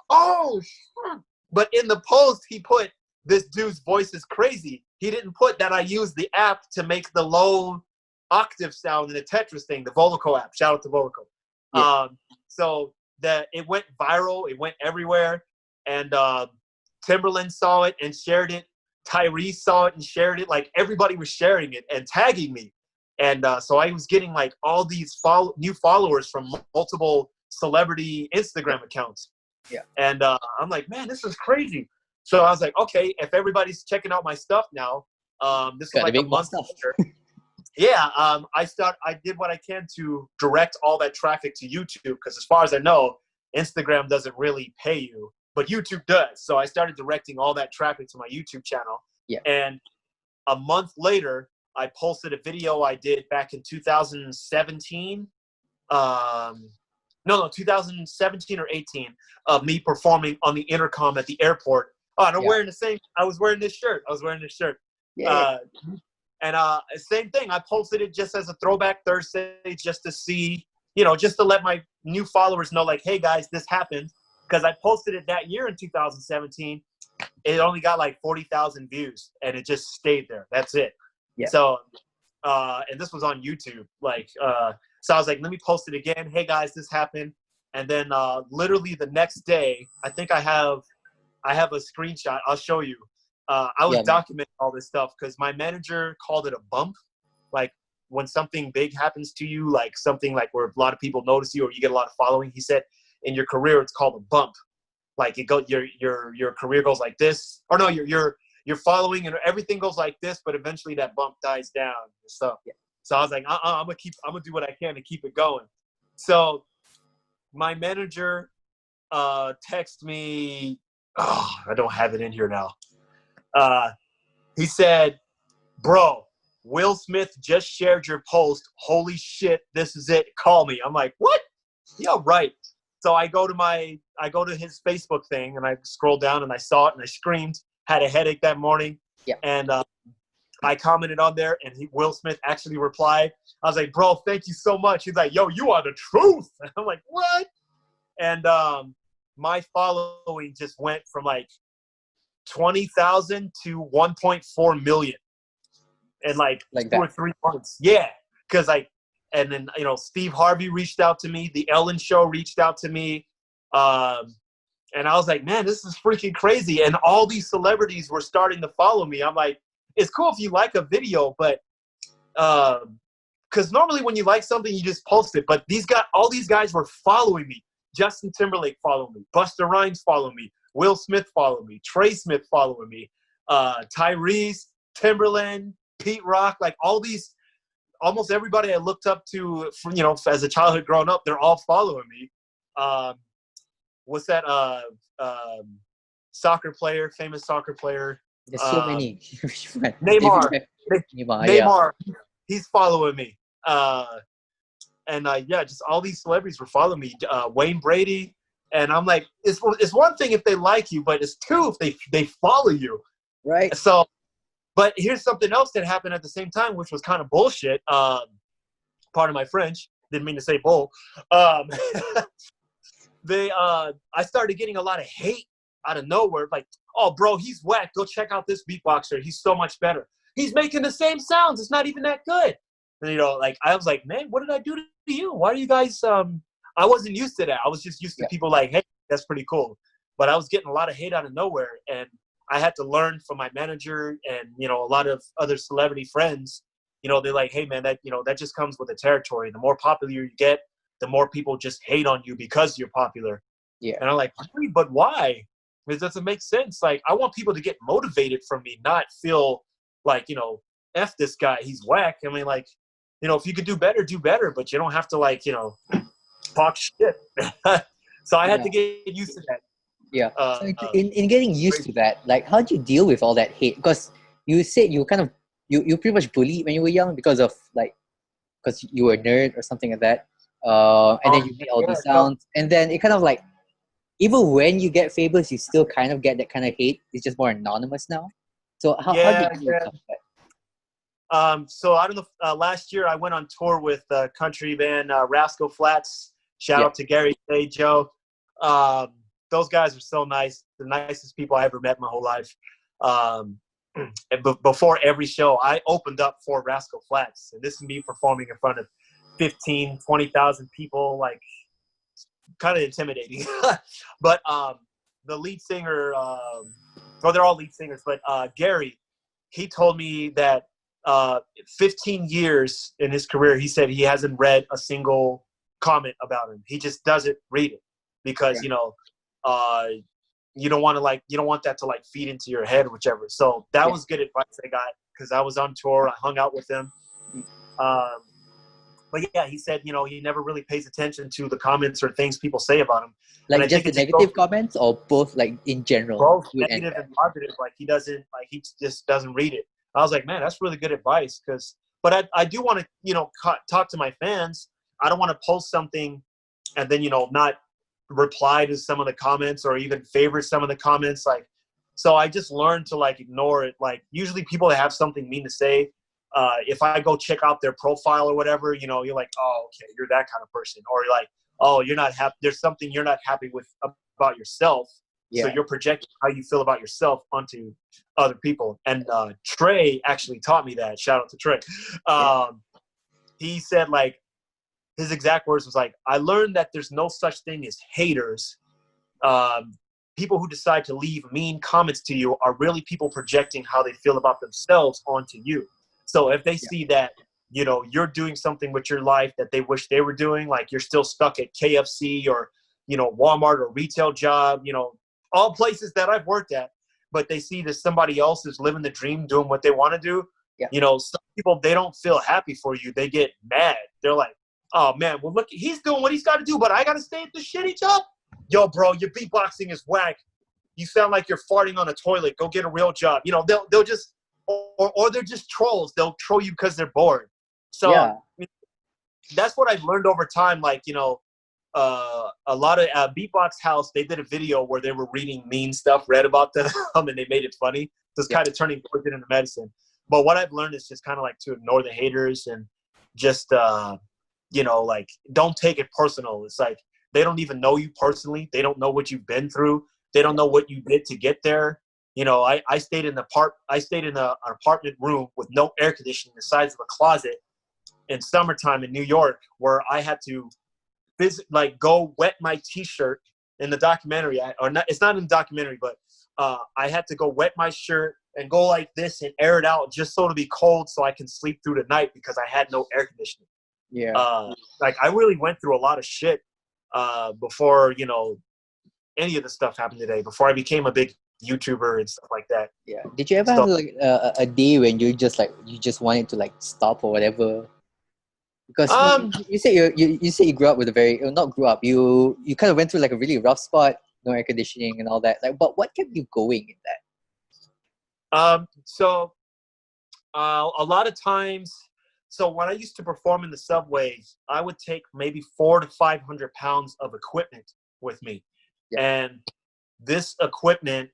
Oh, shit. But in the post, he put, this dude's voice is crazy. He didn't put that I used the app to make the low octave sound in the Tetris thing, the Volico app. Shout out to Volico. Yeah. So that it went viral. It went everywhere. And Timberland saw it and shared it. Tyrese saw it and shared it. Like everybody was sharing it and tagging me. And so I was getting like all these new followers from multiple celebrity Instagram accounts. Yeah. And I'm like, man, this is crazy. So I was like, okay, if everybody's checking out my stuff now, this is like a month later. Yeah, I did what I can to direct all that traffic to YouTube because as far as I know, Instagram doesn't really pay you, but YouTube does. So I started directing all that traffic to my YouTube channel. Yeah. And a month later, I posted a video I did back in 2017. 2017 or 18 of me performing on the intercom at the airport. Oh, and I was wearing this shirt. Yeah. And same thing. I posted it just as a throwback Thursday, just to see, just to let my new followers know, like, hey guys, this happened. Because I posted it that year in 2017. It only got like 40,000 views, and it just stayed there. That's it. Yeah. So, and this was on YouTube. So I was like, let me post it again. Hey guys, this happened. And then literally the next day, I think I have a screenshot. I'll show you. I was documenting all this stuff because my manager called it a bump. Like when something big happens to you, like something like where a lot of people notice you or you get a lot of following, he said in your career, it's called a bump. Like your career goes like this, or no, your following and everything goes like this, but eventually that bump dies down and stuff. Yeah. So I was like, I'm gonna do what I can to keep it going. So my manager texted me. Oh, I don't have it in here now. He said, bro, Will Smith just shared your post. Holy shit, this is it. Call me. I'm like, what? Yeah, right. So I go to his Facebook thing, and I scroll down, and I saw it, and I screamed. Had a headache that morning, and I commented on there, and Will Smith actually replied. I was like, bro, thank you so much. He's like, yo, you are the truth. And I'm like, what? And my following just went from like 20,000 to 1.4 million in like 2 or 3 months. Yeah, because and then Steve Harvey reached out to me. The Ellen Show reached out to me. And I was like, man, this is freaking crazy. And all these celebrities were starting to follow me. I'm like, it's cool if you like a video, but because normally when you like something, you just post it. But all these guys were following me. Justin Timberlake followed me. Busta Rhymes followed me. Will Smith followed me. Trey Smith followed me. Tyrese, Timberland, Pete Rock, like all these, almost everybody I looked up to, as a childhood growing up, they're all following me. What's that famous soccer player? There's so many. Neymar. Yeah. He's following me. Just all these celebrities were following me. Wayne Brady. And I'm like, it's one thing if they like you, but it's two if they follow you. Right. So, but here's something else that happened at the same time, which was kind of bullshit. Pardon my French. Didn't mean to say bull. I started getting a lot of hate out of nowhere. Like, oh, bro, he's whack. Go check out this beatboxer. He's so much better. He's making the same sounds. It's not even that good. And, I was like, man, what did I do to you? Why are you guys I wasn't used to that. I was just used to people like, hey, that's pretty cool. But I was getting a lot of hate out of nowhere. And I had to learn from my manager and, a lot of other celebrity friends. They're like, hey, man, that just comes with the territory. The more popular you get, the more people just hate on you because you're popular. Yeah. And I'm like, but why? It doesn't make sense. Like, I want people to get motivated from me, not feel like, F this guy, he's whack. I mean, like, if you could do better, but you don't have to talk shit. So I had to get used to that. Yeah. So in getting used to that, like, how do you deal with all that hate? Because you said you kind of, you pretty much bullied when you were young because you were a nerd or something like that. And then you made all these sounds. And then it kind of like, even when you get famous, you still kind of get that kind of hate. It's just more anonymous now. So how do you deal with that? So I don't know. Last year I went on tour with country band Rascal Flatts. Shout out to Gary, J. Joe. Those guys are so nice. The nicest people I ever met my whole life. And before every show, I opened up for Rascal Flatts. And this is me performing in front of 15, 20,000 people, like kind of intimidating. But the lead singer, they're all lead singers, but Gary, he told me that 15 years in his career, he said he hasn't read a single comment about him. He just doesn't read it because, you don't want that to feed into your head, whichever. So that was good advice I got because I was on tour. I hung out with him. But yeah, he said, he never really pays attention to the comments or things people say about him. Like just the negative comments or both, like in general? Both negative and positive. Like he just doesn't read it. I was like, man, that's really good advice. But I do want to, talk to my fans. I don't want to post something and then, not reply to some of the comments or even favorite some of the comments. So I just learned to ignore it. Like usually people that have something mean to say, if I go check out their profile or whatever, you're like, oh, okay, you're that kind of person. Or you're like, oh, you're not happy. There's something you're not happy with about yourself. So you're projecting how you feel about yourself onto other people. And Trey actually taught me that. Shout out to Trey. He said his exact words was I learned that there's no such thing as haters. People who decide to leave mean comments to you are really people projecting how they feel about themselves onto you. So if they see that, you're doing something with your life that they wish they were doing, like you're still stuck at KFC or, Walmart or retail job, all places that I've worked at, but they see that somebody else is living the dream, doing what they want to do. Some people, they don't feel happy for you. They get mad. They're like, oh man, well look, he's doing what he's got to do, but I got to stay at the shitty job. Yo, bro, your beatboxing is whack. You sound like you're farting on a toilet. Go get a real job. They'll just, or they're just trolls. They'll troll you because they're bored. So that's what I've learned over time. a lot of Beatbox House, they did a video where they were reading mean stuff read about them and they made it funny. Just kind of turning poison into medicine. But what I've learned is just kind of like to ignore the haters and just, you know, like don't take it personal. It's like they don't even know you personally. They don't know what you've been through. They don't know what you did to get there. You know, I stayed in an apartment room with no air conditioning the size of a closet in summertime in New York, where I had to go wet my t-shirt in the documentary, it's not in the documentary, but I had to go wet my shirt and go like this and air it out just so to be cold so I can sleep through the night because I had no air conditioning. Like I really went through a lot of shit before, you know, any of the stuff happened today, before I became a big YouTuber and stuff like that. Did you ever have like a day when you just wanted to like stop or whatever? Because you said you said you grew up with not grew up, you kind of went through like a really rough spot, no air conditioning and all that. Like, but what kept you going in that? A lot of times, so when I used to perform in the subways, I would take maybe 400 to 500 pounds of equipment with me, and this equipment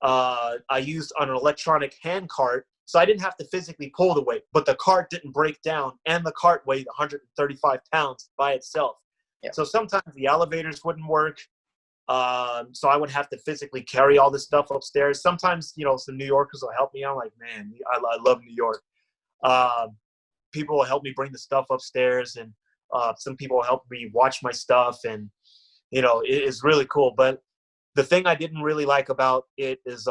I used on an electronic hand cart. So I didn't have to physically pull the weight, but the cart didn't break down, and the cart weighed 135 pounds by itself. So sometimes the elevators wouldn't work. So I would have to physically carry all this stuff upstairs. Sometimes, you know, some New Yorkers will help me. I'm like, man, I love New York. People will help me bring the stuff upstairs, and some people will help me watch my stuff, and, you know, it is really cool. But the thing I didn't really like about it is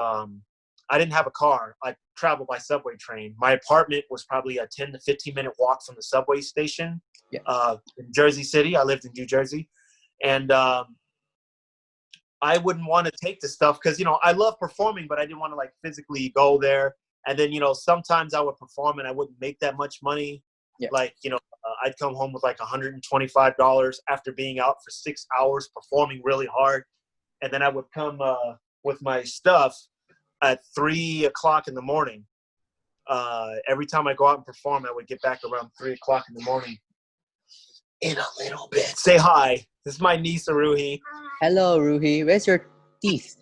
I didn't have a car. I traveled by subway train. My apartment was probably a 10 to 15-minute walk from the subway station in Jersey City. I lived in New Jersey. And I wouldn't want to take the stuff because, you know, I love performing, but I didn't want to, like, physically go there. And then, you know, sometimes I would perform and I wouldn't make that much money. Like, you know, I'd come home with like $125 after being out for 6 hours performing really hard. And then I would come with my stuff at 3 o'clock in the morning. Every time I go out and perform, I would get back around 3 o'clock in the morning. In a little bit. Say hi. This is my niece, Ruhi. Hello, Ruhi. Where's your teeth?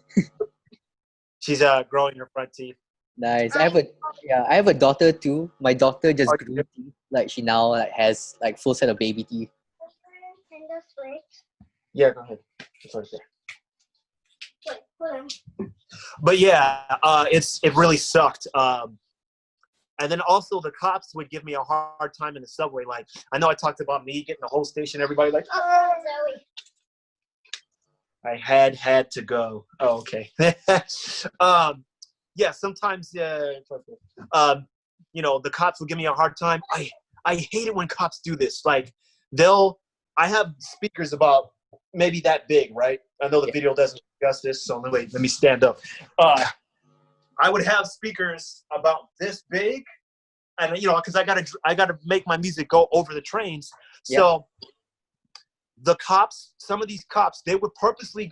She's growing her front teeth. Nice. I have a daughter too. My daughter just grew teeth. Like she now like has like full set of baby teeth. Yeah, go ahead. It's right there. But yeah, it really sucked. And then also the cops would give me a hard time in the subway. Like, I know I talked about me getting the whole station, everybody like, oh, I had to go. Oh, okay. Yeah, sometimes, you know, the cops would give me a hard time. I hate it when cops do this. Like, I have speakers about maybe that big, right? I know the video doesn't do justice, so let me stand up. I would have speakers about this big, and, you know, because I gotta make my music go over the trains. So the cops, some of these cops, they would purposely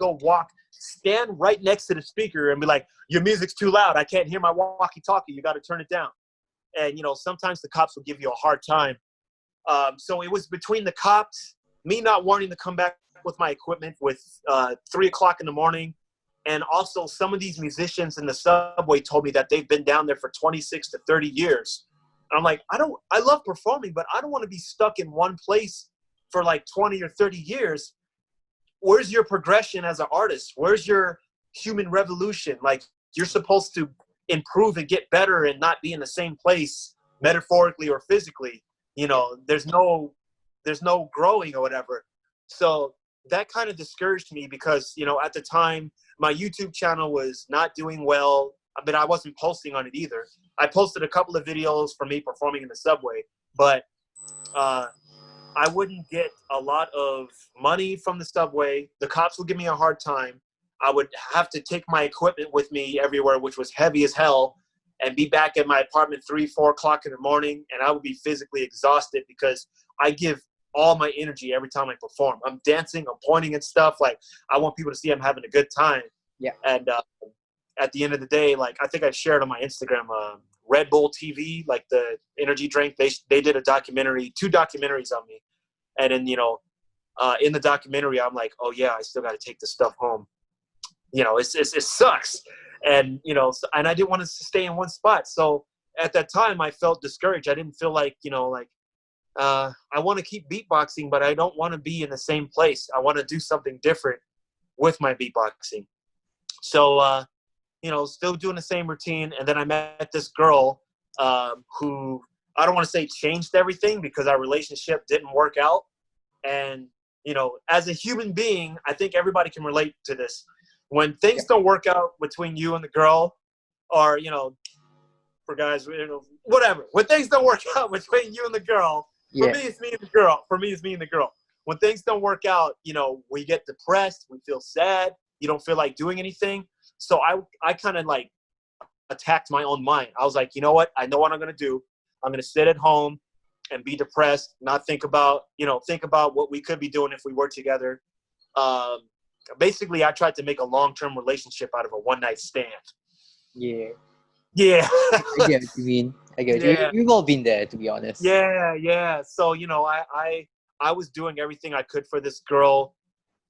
stand right next to the speaker and be like, your music's too loud. I can't hear my walkie-talkie. You got to turn it down. And, you know, sometimes the cops will give you a hard time. So it was between the cops, me not wanting to come back with my equipment with 3 o'clock in the morning. And also some of these musicians in the subway told me that they've been down there for 26 to 30 years. And I'm like, I love performing, but I don't want to be stuck in one place for like 20 or 30 years. Where's your progression as an artist? Where's your human revolution? Like, you're supposed to improve and get better and not be in the same place metaphorically or physically. You know, there's no growing or whatever. So that kind of discouraged me because, you know, at the time my YouTube channel was not doing well, but I wasn't posting on it either. I posted a couple of videos for me performing in the subway, but I wouldn't get a lot of money from the subway. The cops would give me a hard time. I would have to take my equipment with me everywhere, which was heavy as hell, and be back at my apartment 3, 4 o'clock in the morning. And I would be physically exhausted because I give all my energy every time I perform. I'm dancing, I'm pointing and stuff. Like, I want people to see I'm having a good time. Yeah. And at the end of the day, like, I think I shared on my Instagram, Red Bull TV, like the energy drink, they did a documentary, 2 documentaries on me. And then, you know, in the documentary, I'm like, oh yeah, I still got to take this stuff home. You know, it sucks. And, you know, and I didn't want to stay in one spot. So at that time I felt discouraged. I didn't feel like, you know, like, I want to keep beatboxing, but I don't want to be in the same place. I want to do something different with my beatboxing. So, you know, still doing the same routine. And then I met this girl who, I don't want to say changed everything, because our relationship didn't work out. And, you know, as a human being, I think everybody can relate to this. When things don't work out between you and the girl, or, you know, for guys, you know, whatever. When things don't work out between you and the girl, for me, it's me and the girl. For me, it's me and the girl. When things don't work out, you know, we get depressed, we feel sad, you don't feel like doing anything. So I kind of like attacked my own mind. I was like, you know what? I know what I'm going to do. I'm going to sit at home and be depressed, not think about, you know, think about what we could be doing if we were together. Basically, I tried to make a long-term relationship out of a one-night stand. Yeah. Yeah. I get what you mean. I get what you. We've all been there, to be honest. Yeah. So, you know, I was doing everything I could for this girl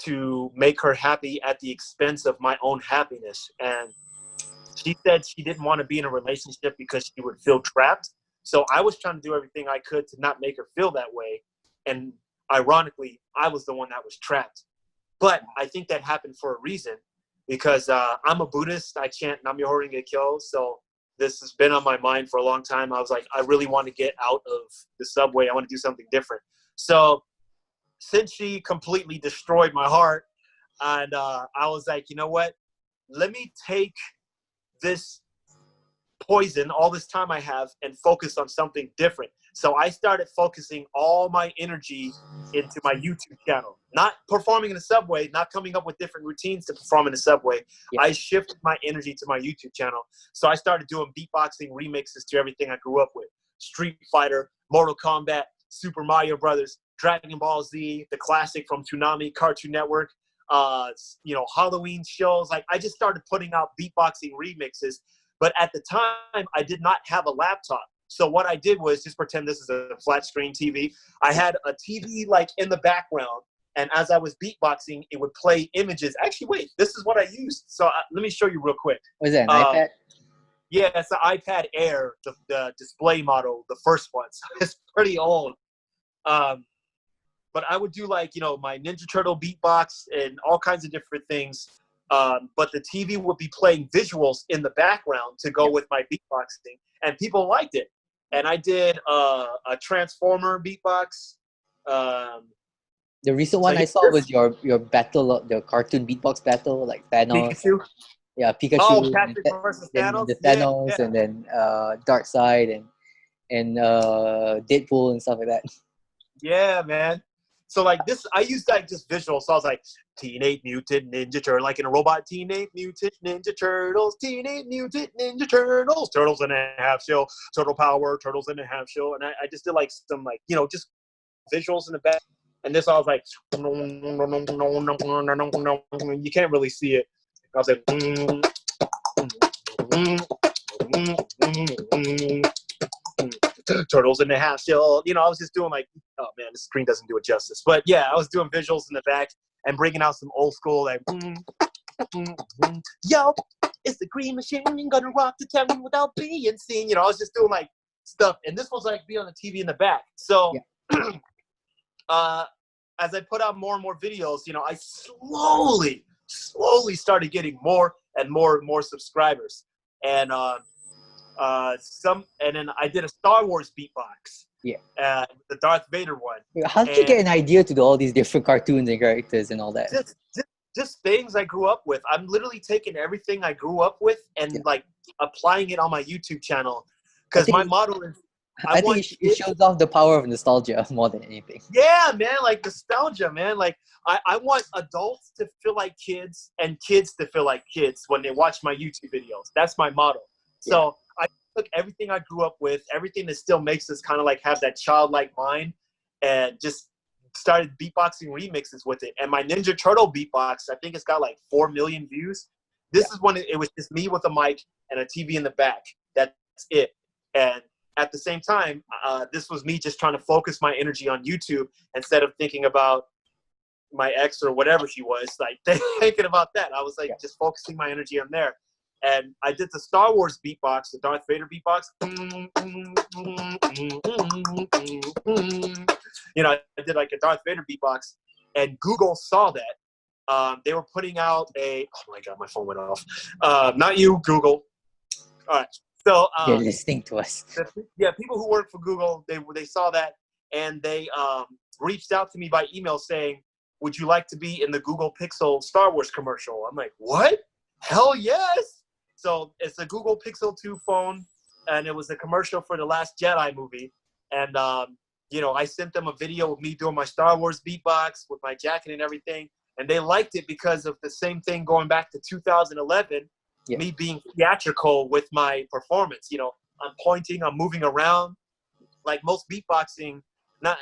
to make her happy at the expense of my own happiness. And she said she didn't want to be in a relationship because she would feel trapped. So I was trying to do everything I could to not make her feel that way. And ironically, I was the one that was trapped. But I think that happened for a reason, because I'm a Buddhist. I chant Nam Myoho Renge Kyo. So this has been on my mind for a long time. I was like, I really want to get out of the subway. I want to do something different. So since she completely destroyed my heart, and I was like, you know what? Let me take this poison, all this time I have, and focus on something different. So I started focusing all my energy into my YouTube channel, not performing in the subway, not coming up with different routines to perform in the subway. Yeah. I shifted my energy to my YouTube channel. So I started doing beatboxing remixes to everything I grew up with: Street Fighter, Mortal Kombat, Super Mario Brothers, Dragonball Z, the classic from Toonami, Cartoon Network, you know, Halloween shows. Like, I just started putting out beatboxing remixes. But at the time, I did not have a laptop. So what I did was just pretend this is a flat screen TV. I had a TV like in the background, and as I was beatboxing, it would play images. Actually, wait, this is what I used. So let me show you real quick. Was that an iPad? Yeah, it's the iPad Air, the display model, the first one. So it's pretty old. But I would do, like, you know, my Ninja Turtle beatbox and all kinds of different things. But the TV would be playing visuals in the background to go with my beatboxing, and people liked it. And I did a Transformer beatbox. The recent one I saw was your battle, the cartoon beatbox battle, like Thanos. Pikachu. Yeah, Pikachu. Oh, Patrick versus Thanos. The Thanos, and then Darkseid and Deadpool and stuff like that. Yeah, man. So like this, I used like just visual. So I was like, Teenage Mutant Ninja Turtle, like in a robot, Teenage Mutant Ninja Turtles, Teenage Mutant Ninja Turtles, Turtles in a Half Shell, Turtle Power, Turtles in a Half Shell. And I just did like some, like, you know, just visuals in the back. And this, I was like, you can't really see it. I was like, Turtles in the Half Shell. You know, I was just doing like, oh man, the screen doesn't do it justice. But yeah, I was doing visuals in the back and bringing out some old school, like, yo, it's the Green Machine, gonna rock the town without being seen. You know, I was just doing like stuff, and this was like be on the TV in the back. So as I put out more and more videos, you know, I slowly started getting more and more subscribers. And then I did a Star Wars beatbox. Yeah. The Darth Vader one. How did you get an idea to do all these different cartoons and characters and all that? Just things I grew up with. I'm literally taking everything I grew up with and like applying it on my YouTube channel. Because my motto is, I think it shows off the power of nostalgia more than anything. Yeah, man, like nostalgia, man. Like I want adults to feel like kids and kids to feel like kids when they watch my YouTube videos. That's my motto. So I took everything I grew up with, everything that still makes us kind of like have that childlike mind, and just started beatboxing remixes with it. And my Ninja Turtle beatbox, I think it's got like 4 million views. This is when it was just me with a mic and a TV in the back. That's it. And at the same time, this was me just trying to focus my energy on YouTube instead of thinking about my ex or whatever she was, like thinking about that. I was like just focusing my energy on there. And I did the Star Wars beatbox, the Darth Vader beatbox. You know, I did like a Darth Vader beatbox, and Google saw that. They were putting out oh my God, my phone went off. Not you, Google. All right. So they're listening to us. People who work for Google, they saw that, and they reached out to me by email saying, would you like to be in the Google Pixel Star Wars commercial? I'm like, what? Hell yes. So it's a Google Pixel 2 phone, and it was a commercial for The Last Jedi movie. And, you know, I sent them a video of me doing my Star Wars beatbox with my jacket and everything. And they liked it because of the same thing going back to 2011, me being theatrical with my performance. You know, I'm pointing, I'm moving around. Like most beatboxing, not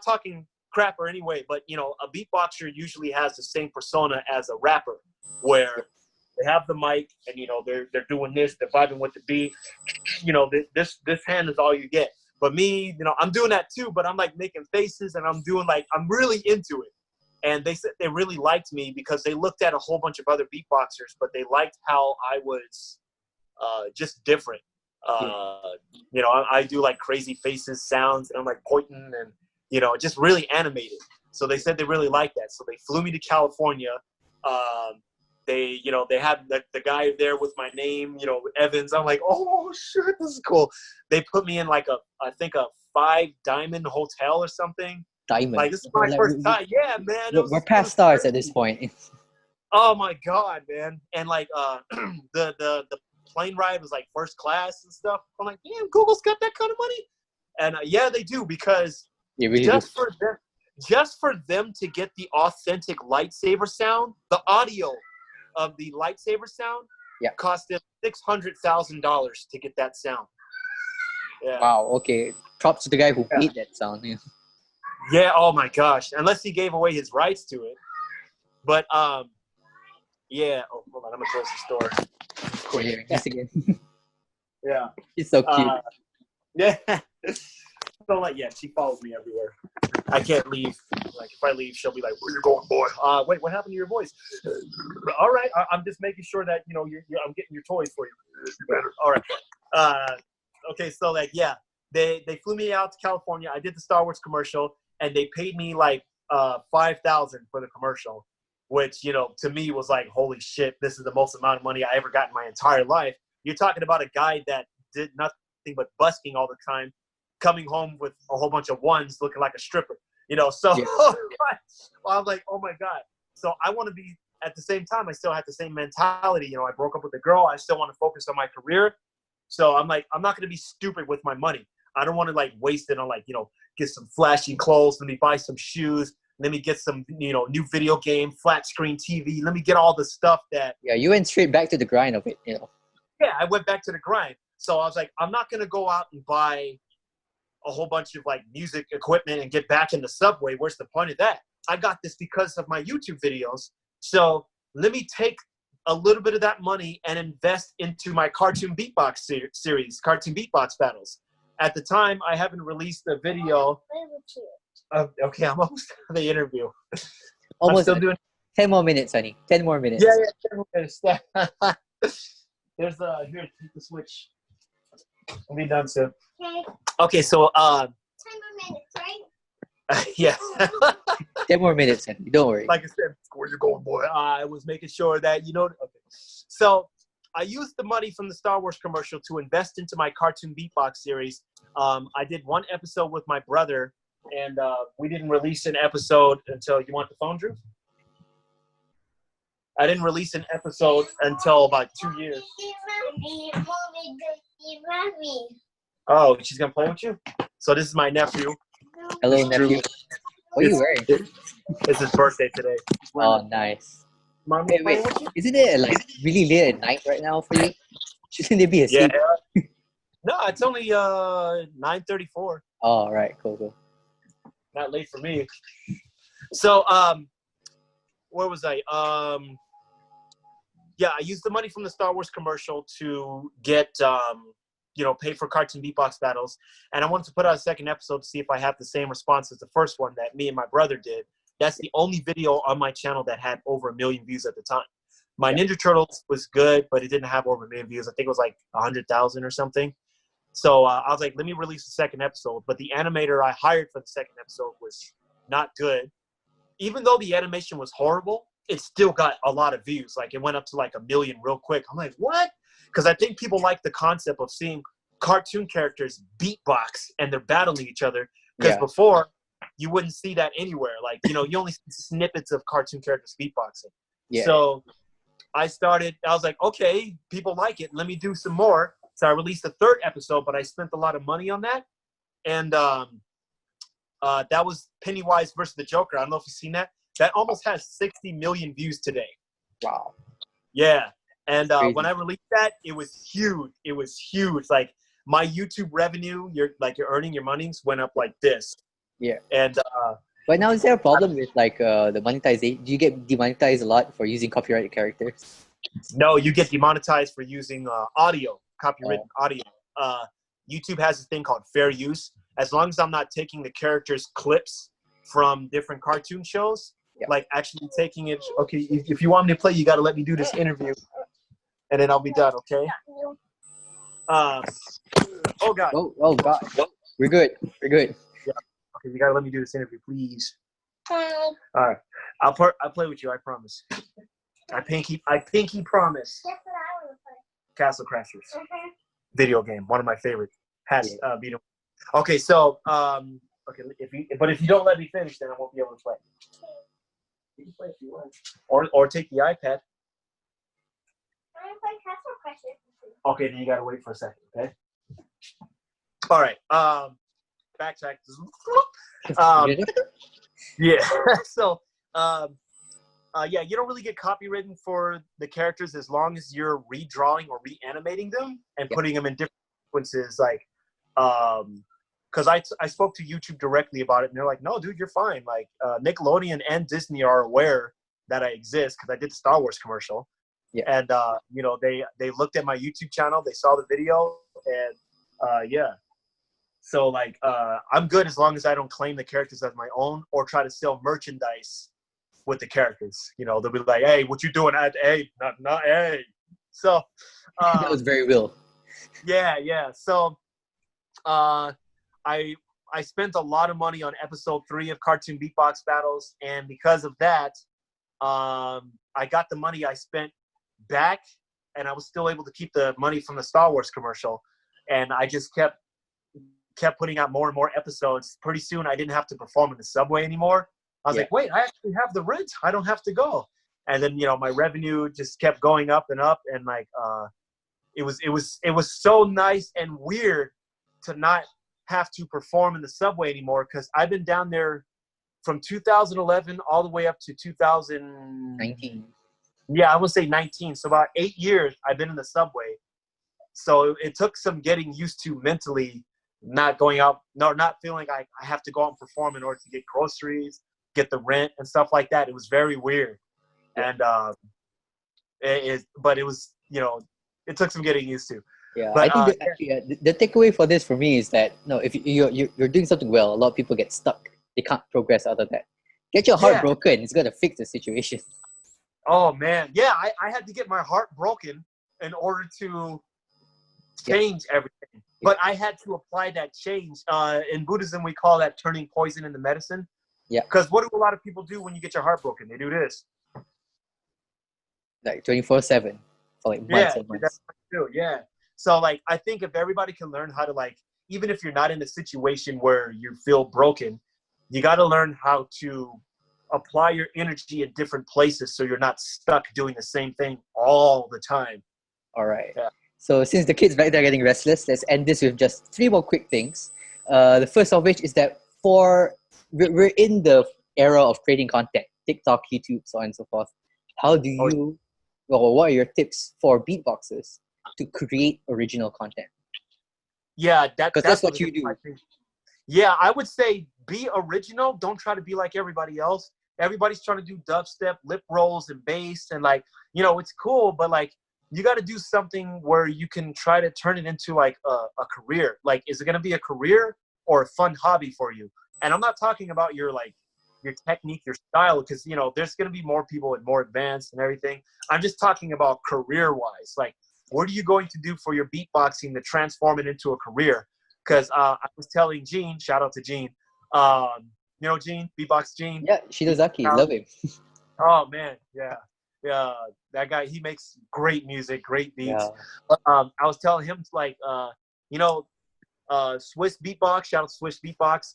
talking crap or any way, but, you know, a beatboxer usually has the same persona as a rapper, where they have the mic and, you know, they're doing this, they're vibing with the beat. You know, this hand is all you get. But me, you know, I'm doing that too, but I'm like making faces and I'm doing like, I'm really into it. And they said they really liked me because they looked at a whole bunch of other beatboxers, but they liked how I was just different. You know, I do like crazy faces, sounds, and I'm like pointing and, you know, just really animated. So they said they really liked that. So they flew me to California. They, you know, they had the guy there with my name, you know, Evans. I'm like, oh shit, this is cool. They put me in like I think a 5-diamond hotel or something. Diamond. Like, this is my first time. Yeah, man. We're past stars at this point. Oh my God, man. And like the plane ride was like first class and stuff. I'm like, damn, Google's got that kind of money. And yeah, they do, because really just for them to get the authentic lightsaber sound, the audio of the lightsaber sound cost them $600,000 to get that sound. Yeah. Wow. Okay. Props to the guy who made that sound. Yeah. Oh my gosh. Unless he gave away his rights to it. But yeah. Oh, hold on. I'm gonna close the door. Cool. Here, just again. Yeah. He's so cute. Yeah. So like, yeah, she follows me everywhere. I can't leave. Like, if I leave, she'll be like, "Where you going, boy?" Wait, what happened to your voice? All right, I'm just making sure that, you know, I'm getting your toys for you. All right. Okay, so like, yeah, they flew me out to California. I did the Star Wars commercial, and they paid me like $5,000 for the commercial, which, you know, to me was like, holy shit, this is the most amount of money I ever got in my entire life. You're talking about a guy that did nothing but busking all the time, coming home with a whole bunch of ones, looking like a stripper, you know. So I'm like, oh my God. So I want to be, at the same time, I still have the same mentality. You know, I broke up with a girl. I still want to focus on my career. So I'm like, I'm not going to be stupid with my money. I don't want to like waste it on like, you know, get some flashy clothes. Let me buy some shoes. Let me get some, you know, new video game, flat screen TV. Let me get all the stuff that. Yeah, you went straight back to the grind of it, you know. Yeah, I went back to the grind. So I was like, I'm not going to go out and buy a whole bunch of like music equipment and get back in the subway. Where's the point of that? I got this because of my YouTube videos. So let me take a little bit of that money and invest into my cartoon beatbox series, cartoon beatbox battles. At the time, I haven't released a video. Okay, I'm almost done the interview. Almost still doing 10 more minutes, honey. 10 more minutes. Yeah, 10 more minutes. There's here, take the switch. I'll be done soon. Okay, so 10 more minutes, right? yeah. 10 more minutes, honey. Don't worry. Like I said, where you going, boy? I was making sure that, you know. Okay. So I used the money from the Star Wars commercial to invest into my cartoon beatbox series. I did one episode with my brother, and we didn't release an episode until, you want the phone, Drew? I didn't release an episode until about 2 years. Oh, she's going to play with you? So this is my nephew. Hello, nephew. What are you wearing? It's his birthday today. Oh, nice. Mommy, wait. Isn't it like really late at night right now for you? Shouldn't it be asleep? Yeah. No, it's only 9:34. Oh, right. Cool. Not late for me. So, where was I? Yeah, I used the money from the Star Wars commercial to get, you know, pay for cartoon beatbox battles. And I wanted to put out a second episode to see if I have the same response as the first one that me and my brother did. That's the only video on my channel that had over 1 million views at the time. My Ninja Turtles was good, but it didn't have over 1 million views. I think it was like 100,000 or something. So I was like, let me release the second episode. But the animator I hired for the second episode was not good. Even though the animation was horrible, it still got a lot of views. Like it went up to like 1 million real quick. I'm like, what? Because I think people like the concept of seeing cartoon characters beatbox and they're battling each other. Because before, you wouldn't see that anywhere. Like, you know, you only see snippets of cartoon characters beatboxing. Yeah. So I was like, okay, people like it. Let me do some more. So I released the third episode, but I spent a lot of money on that. And that was Pennywise versus the Joker. I don't know if you've seen that. That almost has 60 million views today. Wow. Yeah. And when I released that, it was huge. It was huge. Like my YouTube revenue, your earning your monies went up like this. Yeah. And but now is there a problem with like the monetization? Do you get demonetized a lot for using copyrighted characters? No, you get demonetized for using audio, copyrighted audio. YouTube has this thing called fair use. As long as I'm not taking the characters' clips from different cartoon shows, like actually taking it. Okay, if you want me to play, you got to let me do this interview, and then I'll be done. Okay. Oh God. Oh God. We're good. We're good. Yeah. Okay, you got to let me do this interview, please. All right. I'll play with you. I promise. I pinky promise. That's what I want to play. Castle Crashers. Video game, one of my favorites. Beat 'em. Okay, so okay, if you don't let me finish, then I won't be able to play. You can play if you want, or take the iPad. I want to play Castle Crashers. Okay, then you gotta wait for a second. Okay. All right. Backtrack. Yeah. So yeah, you don't really get copywritten for the characters as long as you're redrawing or reanimating them and putting them in different sequences. Like, because I spoke to YouTube directly about it, and they're like, "No, dude, you're fine." Like, Nickelodeon and Disney are aware that I exist because I did the Star Wars commercial, and you know, they looked at my YouTube channel, they saw the video, and yeah. So like, I'm good as long as I don't claim the characters as my own or try to sell merchandise with the characters. You know, they'll be like, "Hey, what you doing at not hey?" So that was very real. Yeah. So I spent a lot of money on episode 3 of Cartoon Beatbox Battles, and because of that, I got the money I spent back, and I was still able to keep the money from the Star Wars commercial, and I just kept putting out more and more episodes. Pretty soon, I didn't have to perform in the subway anymore. I was like, wait, I actually have the rent. I don't have to go. And then, you know, my revenue just kept going up and up. And like, it was so nice and weird to not have to perform in the subway anymore. Cause I've been down there from 2011 all the way up to 2019. Yeah, I would say 19. So about 8 years I've been in the subway. So it took some getting used to mentally, not going out, not feeling like I have to go out and perform in order to get groceries, get the rent and stuff like that. It was very weird. And but it was, you know, it took some getting used to. Yeah, but, I think the takeaway for this for me is that if you're doing something well, a lot of people get stuck. They can't progress out of that. Get your heart broken. It's gonna fix the situation. Oh man, yeah, I had to get my heart broken in order to change everything. But I had to apply that change. In Buddhism, we call that turning poison into medicine. Yeah. Because what do a lot of people do when you get your heart broken? They do this. Like 24/7 for like months and months. That's what they do. Yeah. So like, I think if everybody can learn how to, like, even if you're not in a situation where you feel broken, you got to learn how to apply your energy in different places so you're not stuck doing the same thing all the time. All right. Yeah. So since the kids back there are getting restless, let's end this with just 3 more quick things. The first of which is that we're in the era of creating content, TikTok, YouTube, so on and so forth. How do you, what are your tips for beatboxers to create original content? Yeah, that's what you do. Yeah, I would say be original. Don't try to be like everybody else. Everybody's trying to do dubstep, lip rolls, and bass, and like, you know, it's cool, but like, you got to do something where you can try to turn it into like a career. Like, is it going to be a career or a fun hobby for you? And I'm not talking about your your technique, your style, because, you know, there's going to be more people and more advanced and everything. I'm just talking about career-wise. Like, what are you going to do for your beatboxing to transform it into a career? Because I was telling Gene, shout out to Gene, you know Gene, Beatbox Gene? Yeah, Shinozaki, love him. Oh, man, yeah. Yeah, that guy, he makes great music, great beats. Yeah. I was telling him, like, you know, Swiss Beatbox, shout out to Swiss Beatbox.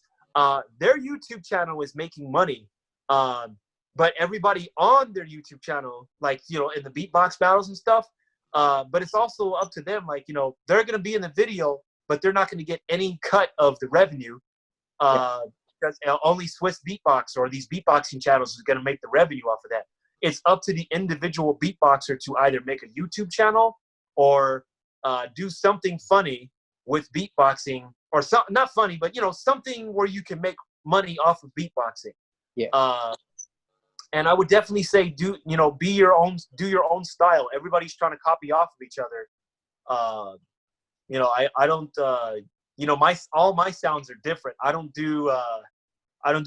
Their YouTube channel is making money. But everybody on their YouTube channel, like, you know, in the beatbox battles and stuff, but it's also up to them. Like, you know, they're going to be in the video, but they're not going to get any cut of the revenue. Because only Swiss Beatbox or these beatboxing channels is going to make the revenue off of that. It's up to the individual beatboxer to either make a YouTube channel or do something funny with beatboxing, or not funny, but, you know, something where you can make money off of beatboxing. Yeah. And I would definitely say, do your own style. Everybody's trying to copy off of each other. You know, I don't, you know, all my sounds are different. I don't do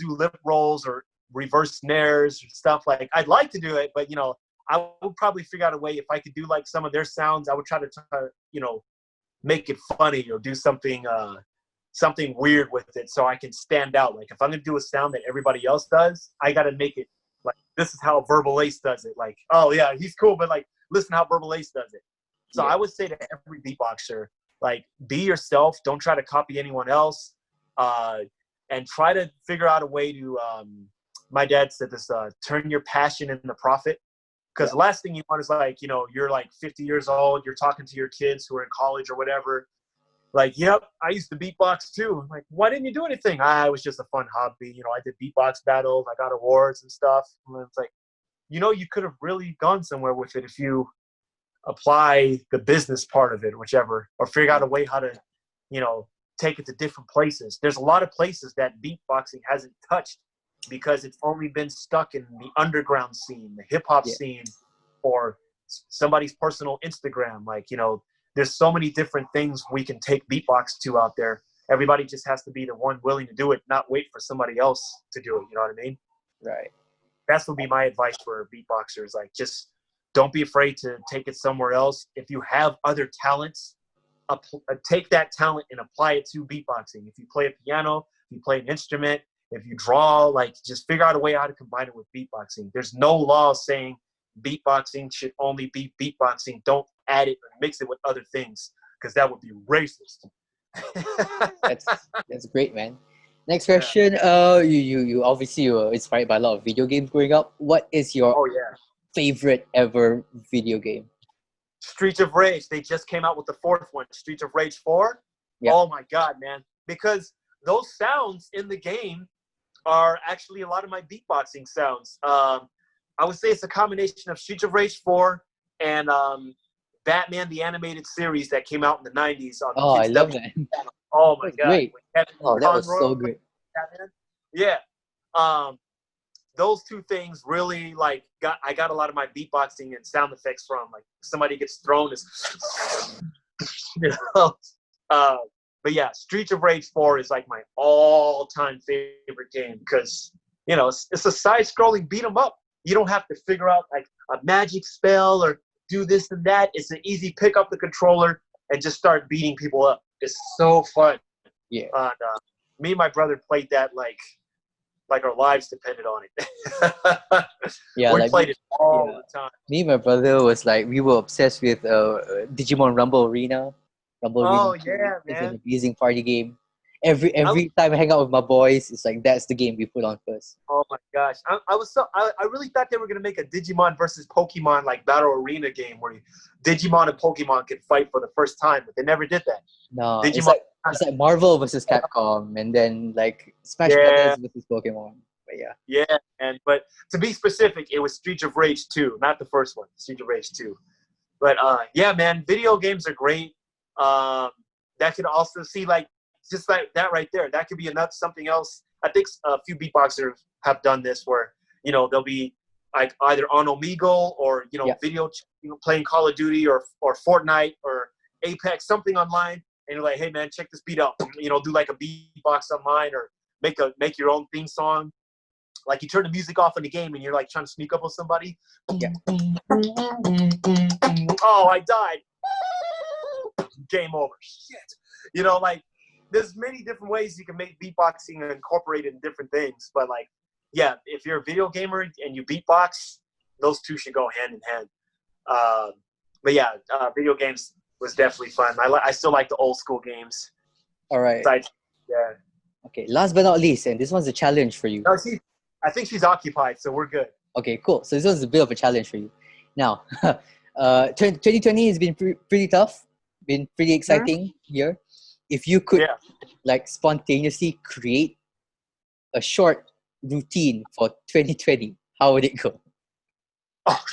lip rolls or reverse snares or stuff. Like, I'd like to do it, but, you know, I would probably figure out a way, if I could do like some of their sounds, I would try to, you know, make it funny or do something weird with it so I can stand out. Like, if I'm gonna do a sound that everybody else does, I gotta make it like, this is how Verbalase does it. Like, oh yeah, he's cool, but like, listen how Verbalase does it. So I would say to every beatboxer, like, be yourself. Don't try to copy anyone else, and try to figure out a way to. My dad said this: turn your passion into profit. Because the last thing you want is, like, you know, you're like 50 years old, you're talking to your kids who are in college or whatever. Like, yep, I used to beatbox too. I'm like, why didn't you do anything? It was just a fun hobby. You know, I did beatbox battles, I got awards and stuff. And it's like, you know, you could have really gone somewhere with it if you apply the business part of it, whichever, or figure out a way how to, you know, take it to different places. There's a lot of places that beatboxing hasn't touched, because it's only been stuck in the underground scene, the hip hop scene, or somebody's personal Instagram. Like, you know, there's so many different things we can take beatbox to out there. Everybody just has to be the one willing to do it, not wait for somebody else to do it. You know what I mean? Right. That's would be my advice for beatboxers. Like, just don't be afraid to take it somewhere else. If you have other talents, take that talent and apply it to beatboxing. If you play a piano, if you play an instrument, if you draw, like, just figure out a way how to combine it with beatboxing. There's no law saying beatboxing should only be beatboxing. Don't add it or mix it with other things, because that would be racist. That's great, man. Next question. You obviously you were inspired by a lot of video games growing up. What is your favorite ever video game? Streets of Rage. They just came out with the fourth one, Streets of Rage 4. Yep. Oh my God, man. Because those sounds in the game are actually a lot of my beatboxing sounds. I would say it's a combination of Streets of Rage 4 and Batman the Animated Series that came out in the 90s. On I love that. Oh my God. Great. That was so great. Batman. Yeah. Those two things really, like, I got a lot of my beatboxing and sound effects from. Like, somebody gets thrown, you know. But yeah, Streets of Rage 4 is like my all-time favorite game, because, you know, it's a side-scrolling beat 'em up. You don't have to figure out like a magic spell or do this and that. It's an easy pick up the controller and just start beating people up. It's so fun. Yeah. Me and my brother played that like our lives depended on it. Yeah, we like, played it all the time. Me and my brother was like, we were obsessed with Digimon Rumble Arena. Oh yeah, It's man! an amazing party game. Every time I hang out with my boys, it's like that's the game we put on first. Oh my gosh, I really thought they were gonna make a Digimon versus Pokemon like battle arena game where Digimon and Pokemon could fight for the first time, but they never did that. No, Digimon, it's like Marvel versus Capcom, and then like Smash Brothers versus Pokemon. But but to be specific, it was Streets of Rage 2, not the first one. Streets of Rage 2. But yeah, man, video games are great. That could also see like just like that right there. That could be something else. I think a few beatboxers have done this where, you know, they'll be like either on Omegle or, you know, video, you know, playing Call of Duty or Fortnite or Apex, something online, and you're like, hey man, check this beat out. You know, do like a beatbox online or make your own theme song. like you turn the music off in the game and you're like trying to sneak up on somebody. Yeah. Oh, I died. Game over. Shit. You know, like there's many different ways you can make beatboxing and incorporate it in different things. But like, yeah, if you're a video gamer and you beatbox, those two should go hand in hand. But yeah, video games was definitely fun. I still like the old school games. All right. Yeah. Okay. Last but not least, and this one's a challenge for you. No, I think she's occupied, so we're good. Okay, cool. So this was a bit of a challenge for you. Now, 2020 has been pretty tough, been pretty exciting year. If you could, like, spontaneously create a short routine for 2020, how would it go? Oh,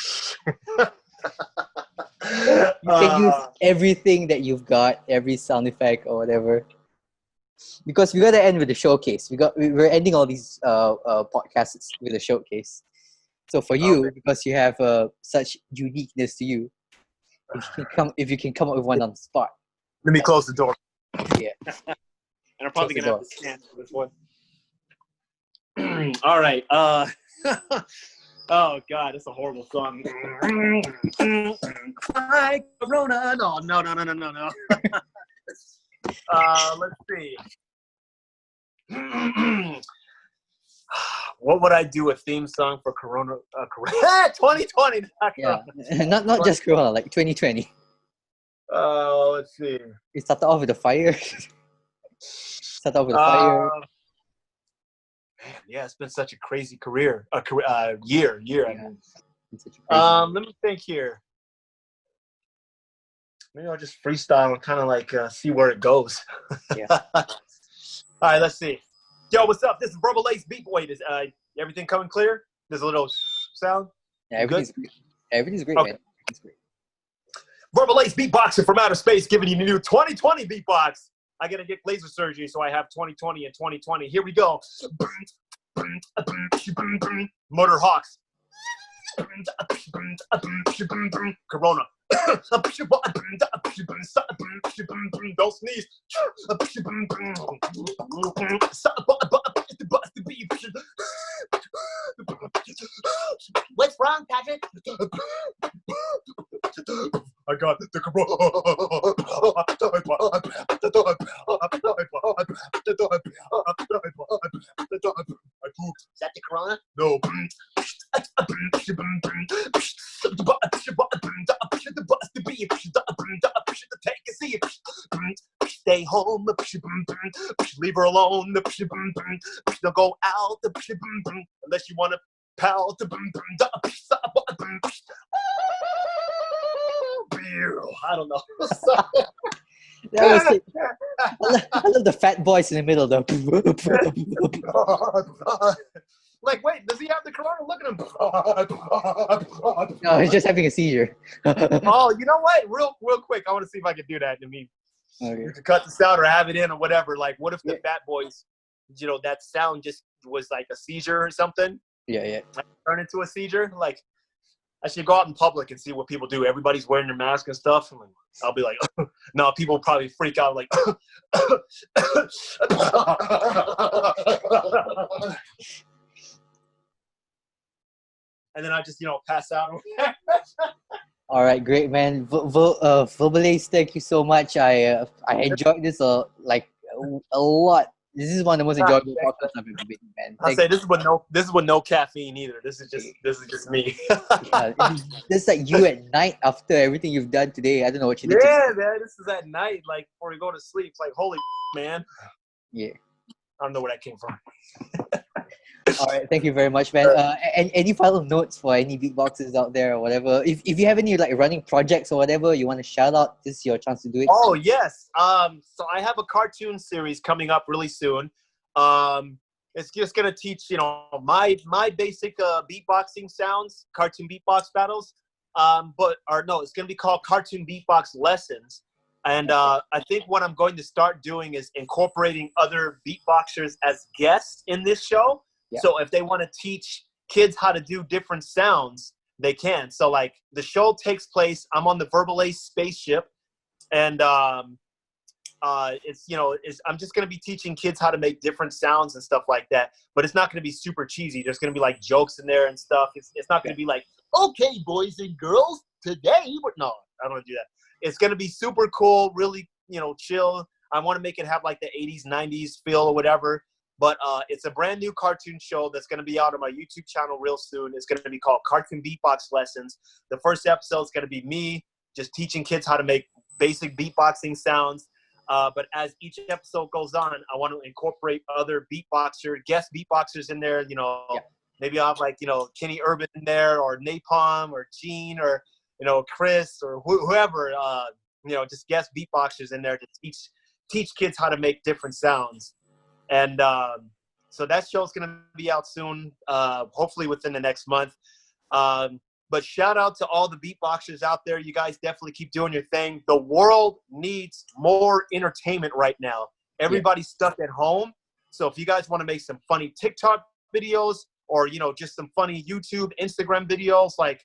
You can use everything that you've got, every sound effect or whatever. Because we got to end with the showcase. We're ending all these podcasts with a showcase. So for you, because you have such uniqueness to you, if you can come up with one on the spot. Let me close the door. Yeah. And I'm probably gonna have to stand for this one. All right. Oh God, it's a horrible song. Hi, Corona. No. Let's see. What would I do a theme song for Corona? 2020. Yeah, not just Corona, like 2020. Let's see. We started off with the fire. Yeah, it's been such a crazy year. Yeah. I mean. Let me think here. Maybe I'll just freestyle and kind of like see where it goes. Yeah. All right, let's see. Yo, what's up? This is Verbalase Beat. Wait, is everything coming clear? There's a little sound. Yeah, everything's great. Everything's great, Okay. man. Everything's great. Verbalase Beatboxer from outer space, giving you the new 2020 beatbox. I gotta get laser surgery, so I have 2020 and 2020. Here we go. Motor Hawks. Corona. Don't sneeze. What's wrong, Patrick? I got the Corona. I pooped. Is that the Corona? No. Stay home, leave her alone, don't go out unless you want to pal. I don't know. That was it. I love the fat voice in the middle, though. Like, wait, does he have the Corona? Look at him. No, he's just having a seizure. Oh, you know what? Real quick, I want to see if I can do that. I mean, Okay. you could cut this out or have it in or whatever. Like, what if the fat boys, that sound just was like a seizure or something? Yeah. Like, turn into a seizure? Like, I should go out in public and see what people do. Everybody's wearing their mask and stuff. I'll be like, no, people probably freak out like, and then I just, pass out. All right, great, man. Verbalase, thank you so much. I enjoyed this a lot. This is one of the most enjoyable podcasts I've ever been, man. I say this is with no caffeine either. This is just me. This is like you at night after everything you've done today. I don't know what you did. Yeah, man. This is at night, like before you go to sleep. It's like, holy man. Yeah. I don't know where that came from. All right, thank you very much, man. Any final notes for any beatboxers out there or whatever? If you have any like running projects or whatever you want to shout out, this is your chance to do it. Oh yes. So I have a cartoon series coming up really soon. It's just gonna teach my basic beatboxing sounds, cartoon beatbox battles. It's gonna be called Cartoon Beatbox Lessons. And I think what I'm going to start doing is incorporating other beatboxers as guests in this show. Yeah. So if they want to teach kids how to do different sounds, they can. So like the show takes place, I'm on the Verbalase spaceship, and it's I'm just going to be teaching kids how to make different sounds and stuff like that. But it's not going to be super cheesy. There's going to be like jokes in there and stuff. It's not going to be like, okay, boys and girls, today. But no, I don't want to do that. It's going to be super cool, really, chill. I want to make it have like the 80s, 90s feel or whatever. But it's a brand new cartoon show that's going to be out on my YouTube channel real soon. It's going to be called Cartoon Beatbox Lessons. The first episode is going to be me just teaching kids how to make basic beatboxing sounds. But as each episode goes on, I want to incorporate other guest beatboxers in there. Maybe I'll have like, Kenny Urban in there, or Napalm, or Gene, or, Chris, or whoever, just guest beatboxers in there to teach kids how to make different sounds. And so that show's going to be out soon, hopefully within the next month. But shout out to all the beatboxers out there. You guys definitely keep doing your thing. The world needs more entertainment right now. Everybody's stuck at home. So if you guys want to make some funny TikTok videos, or, just some funny YouTube, Instagram videos, like,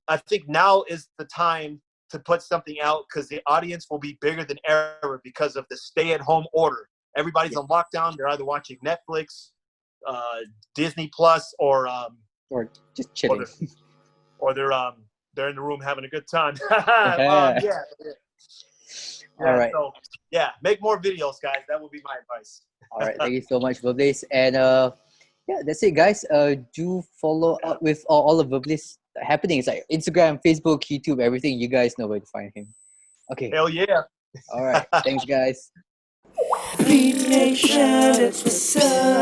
I think now is the time to put something out, because the audience will be bigger than ever because of the stay-at-home order. Everybody's on lockdown. They're either watching Netflix, Disney Plus, or just chilling. Or they're in the room having a good time. All right. So, make more videos, guys. That would be my advice. All right. Thank you so much, Verbalase. And that's it, guys. Do follow up with all of Verbalase happenings, like Instagram, Facebook, YouTube, everything. You guys know where to find him. Okay. Hell yeah. All right. Thanks, guys. Beatnation, it's what's up.